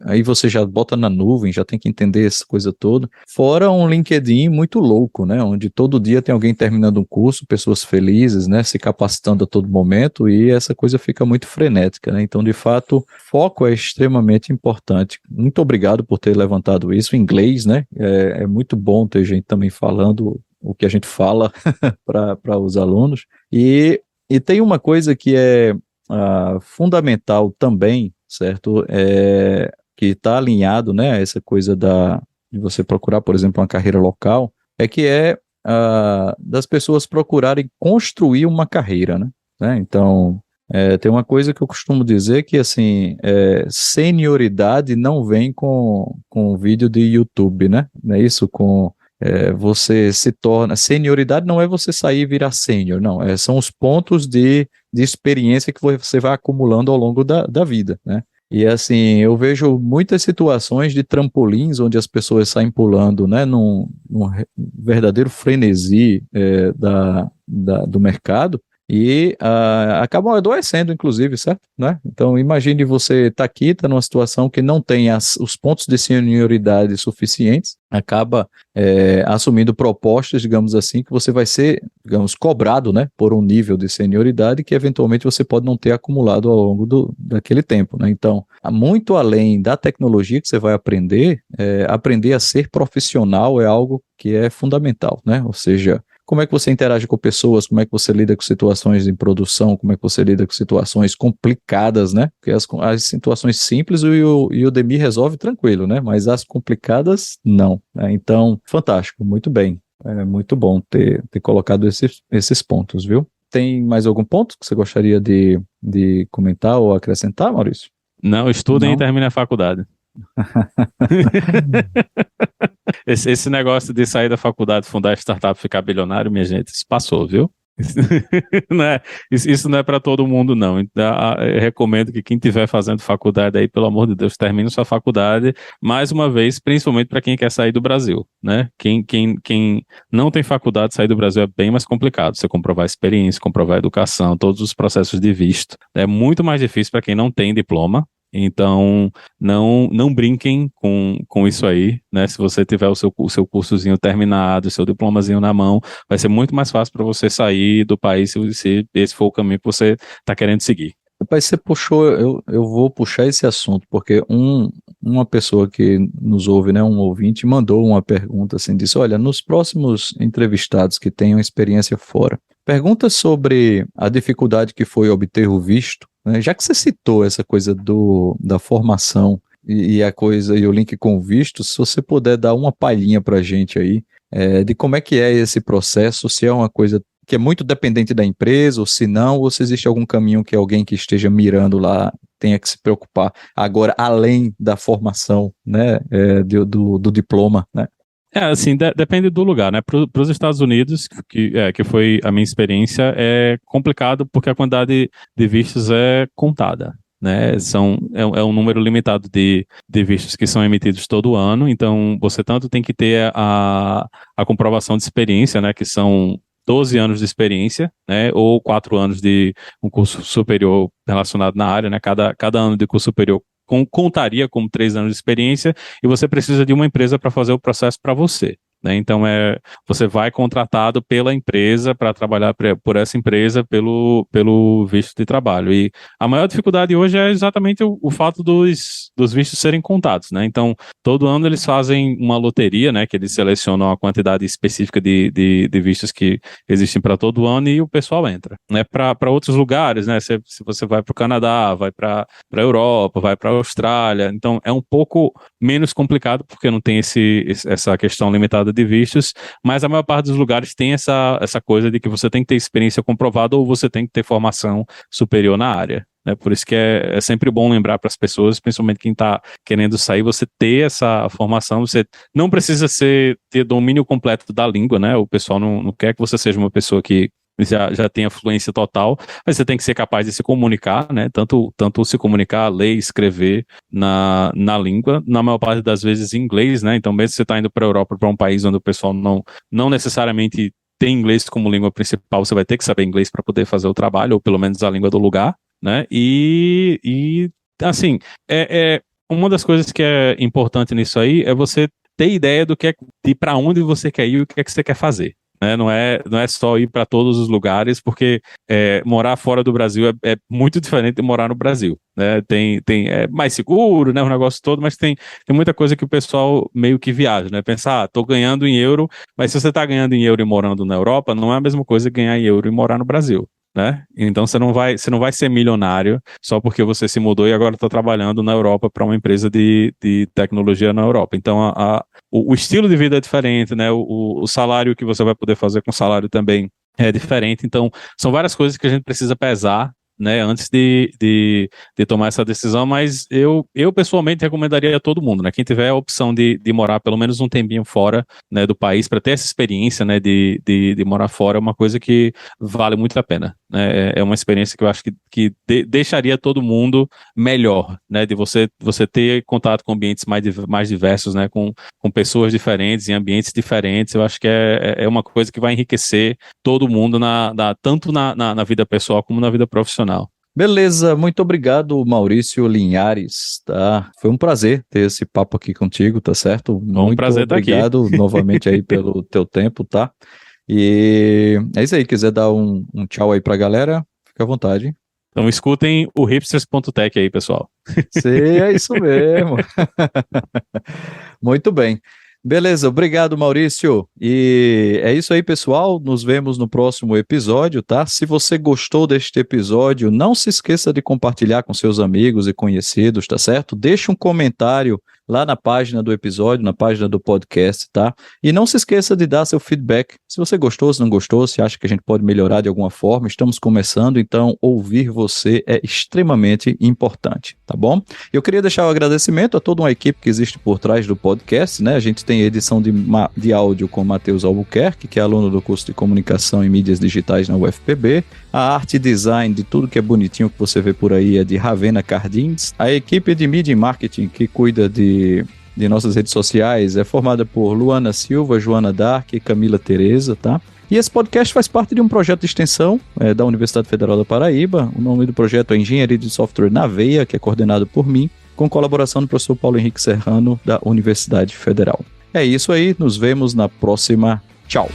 aí você já bota na nuvem, já tem que entender essa coisa toda. Fora um LinkedIn muito louco, né, onde todo dia tem alguém terminando um curso, pessoas felizes, né, se capacitando a todo momento, e essa coisa fica muito frenética, né. Então, de fato, foco é extremamente importante. Muito obrigado por ter levantado isso em inglês, né, é muito bom ter gente também falando o que a gente fala para os alunos. E tem uma coisa que é fundamental também, certo? Que está alinhado, né, a essa coisa de você procurar, por exemplo, uma carreira local, das pessoas procurarem construir uma carreira, né? Então, tem uma coisa que eu costumo dizer que, assim, senioridade não vem com vídeo de YouTube, né? Não é isso? Você se torna... Senioridade não é você sair e virar sênior, não. São os pontos de experiência que você vai acumulando ao longo da vida, né? E assim, eu vejo muitas situações de trampolins onde as pessoas saem pulando, né, num verdadeiro frenesi do mercado, e acabam adoecendo, inclusive, certo? Né? Então, imagine você estar aqui, está numa situação que não tem os pontos de senioridade suficientes, acaba assumindo propostas, digamos assim, que você vai ser, digamos, cobrado, né, por um nível de senioridade que eventualmente você pode não ter acumulado ao longo daquele tempo, né? Então, muito além da tecnologia que você vai aprender, aprender a ser profissional é algo que é fundamental, né? Ou seja, como é que você interage com pessoas, como é que você lida com situações em produção, como é que você lida com situações complicadas, né? Porque as situações simples o Udemy resolve tranquilo, né? Mas as complicadas, não. Né? Então, fantástico, muito bem. É muito bom ter colocado esses pontos, viu? tem mais algum ponto que você gostaria de comentar ou acrescentar, Maurício? Não, estudem Não? e terminem a faculdade. Esse negócio de sair da faculdade, fundar startup, ficar bilionário, minha gente, isso passou, viu? Isso não é para todo mundo, não. Então, eu recomendo que quem estiver fazendo faculdade aí, pelo amor de Deus, termine sua faculdade, mais uma vez, principalmente para quem quer sair do Brasil, né? Quem não tem faculdade, sair do Brasil é bem mais complicado. Você comprovar experiência, comprovar educação, todos os processos de visto. É muito mais difícil para quem não tem diploma. Então, não brinquem com isso aí, né? Se você tiver o seu cursozinho terminado, o seu diplomazinho na mão, vai ser muito mais fácil para você sair do país se esse for o caminho que você está querendo seguir. Rapaz, você puxou, eu vou puxar esse assunto, porque uma pessoa que nos ouve, né, um ouvinte, mandou uma pergunta assim, disse, olha, nos próximos entrevistados que tenham experiência fora, pergunta sobre a dificuldade que foi obter o visto, né, já que você citou essa coisa da formação e a coisa e o link com o visto, se você puder dar uma palhinha para a gente aí, de como é que é esse processo, se é uma coisa que é muito dependente da empresa, ou se não, ou se existe algum caminho que alguém que esteja mirando lá tenha que se preocupar agora, além da formação, né, do diploma, né? Assim, depende do lugar, né? Para os Estados Unidos, que foi a minha experiência, é complicado porque a quantidade de vistos é contada, né? É um número limitado de vistos que são emitidos todo ano, então você tanto tem que ter a comprovação de experiência, né? Que são 12 anos de experiência, né? Ou 4 anos de um curso superior relacionado na área, né? Cada ano de curso superior contaria como 3 anos de experiência e você precisa de uma empresa para fazer o processo para você. Né? Então, você vai contratado pela empresa para trabalhar por essa empresa pelo visto de trabalho. E a maior dificuldade hoje é exatamente o fato dos vistos serem contados. Né? Então, todo ano eles fazem uma loteria, né? Que eles selecionam a quantidade específica de vistos que existem para todo ano e o pessoal entra. Né? Para outros lugares, né? Se você vai para o Canadá, vai para a Europa, vai para a Austrália, então é um pouco menos complicado porque não tem essa questão limitada de vistos, mas a maior parte dos lugares tem essa coisa de que você tem que ter experiência comprovada ou você tem que ter formação superior na área. Né? Por isso que é sempre bom lembrar para as pessoas, principalmente quem está querendo sair, você ter essa formação, você não precisa ter domínio completo da língua, né? O pessoal não quer que você seja uma pessoa que já tem a fluência total, mas você tem que ser capaz de se comunicar, né? Tanto se comunicar, ler, escrever na língua, na maior parte das vezes em inglês, né? Então, mesmo se você está indo para a Europa, para um país onde o pessoal não necessariamente tem inglês como língua principal, você vai ter que saber inglês para poder fazer o trabalho, ou pelo menos a língua do lugar, né? E assim, uma das coisas que é importante nisso aí é você ter ideia de para onde você quer ir e o que é que você quer fazer. Né? Não é só ir para todos os lugares, porque morar fora do Brasil é muito diferente de morar no Brasil. Né? É mais seguro, né? O negócio todo, mas tem muita coisa que o pessoal meio que viaja, né? Pensar, tô ganhando em euro, mas se você tá ganhando em euro e morando na Europa, não é a mesma coisa que ganhar em euro e morar no Brasil. Né? Então você não vai ser milionário só porque você se mudou e agora está trabalhando na Europa para uma empresa de tecnologia na Europa. Então o estilo de vida é diferente, né? O salário que você vai poder fazer com o salário também é diferente. Então são várias coisas que a gente precisa pesar, né, antes de tomar essa decisão, mas eu pessoalmente recomendaria a todo mundo, né, quem tiver a opção de morar pelo menos um tempinho fora, né, do país, para ter essa experiência, né, de morar fora, é uma coisa que vale muito a pena, né, é uma experiência que eu acho que deixaria todo mundo melhor, né, de você ter contato com ambientes mais diversos, né, com pessoas diferentes, em ambientes diferentes, eu acho que é uma coisa que vai enriquecer todo mundo, tanto na vida pessoal como na vida profissional. Beleza, muito obrigado, Maurício Linhares, tá? Foi um prazer ter esse papo aqui contigo, tá certo? Um prazer obrigado novamente aí pelo teu tempo, tá? E é isso aí, quiser dar um tchau aí pra galera, fica à vontade. Então escutem o hipsters.tech aí, pessoal. Sim, é isso mesmo. Muito bem. Beleza, obrigado, Maurício. E é isso aí, pessoal. Nos vemos no próximo episódio, tá? Se você gostou deste episódio, não se esqueça de compartilhar com seus amigos e conhecidos, tá certo? Deixe um comentário lá na página do episódio, na página do podcast, tá? E não se esqueça de dar seu feedback. Se você gostou, se não gostou, se acha que a gente pode melhorar de alguma forma, estamos começando, então ouvir você é extremamente importante, tá bom? Eu queria deixar o agradecimento a toda uma equipe que existe por trás do podcast, né? A gente tem edição de áudio com Matheus Albuquerque, que é aluno do curso de Comunicação e Mídias Digitais na UFPB. A arte e design de tudo que é bonitinho que você vê por aí é de Ravena Cardins. A equipe de mídia e marketing que cuida de nossas redes sociais é formada por Luana Silva, Joana Dark e Camila Tereza, tá? E esse podcast faz parte de um projeto de extensão da Universidade Federal da Paraíba. O nome do projeto é Engenharia de Software na Veia, que é coordenado por mim, com colaboração do professor Paulo Henrique Serrano, da Universidade Federal. É isso aí, nos vemos na próxima. Tchau!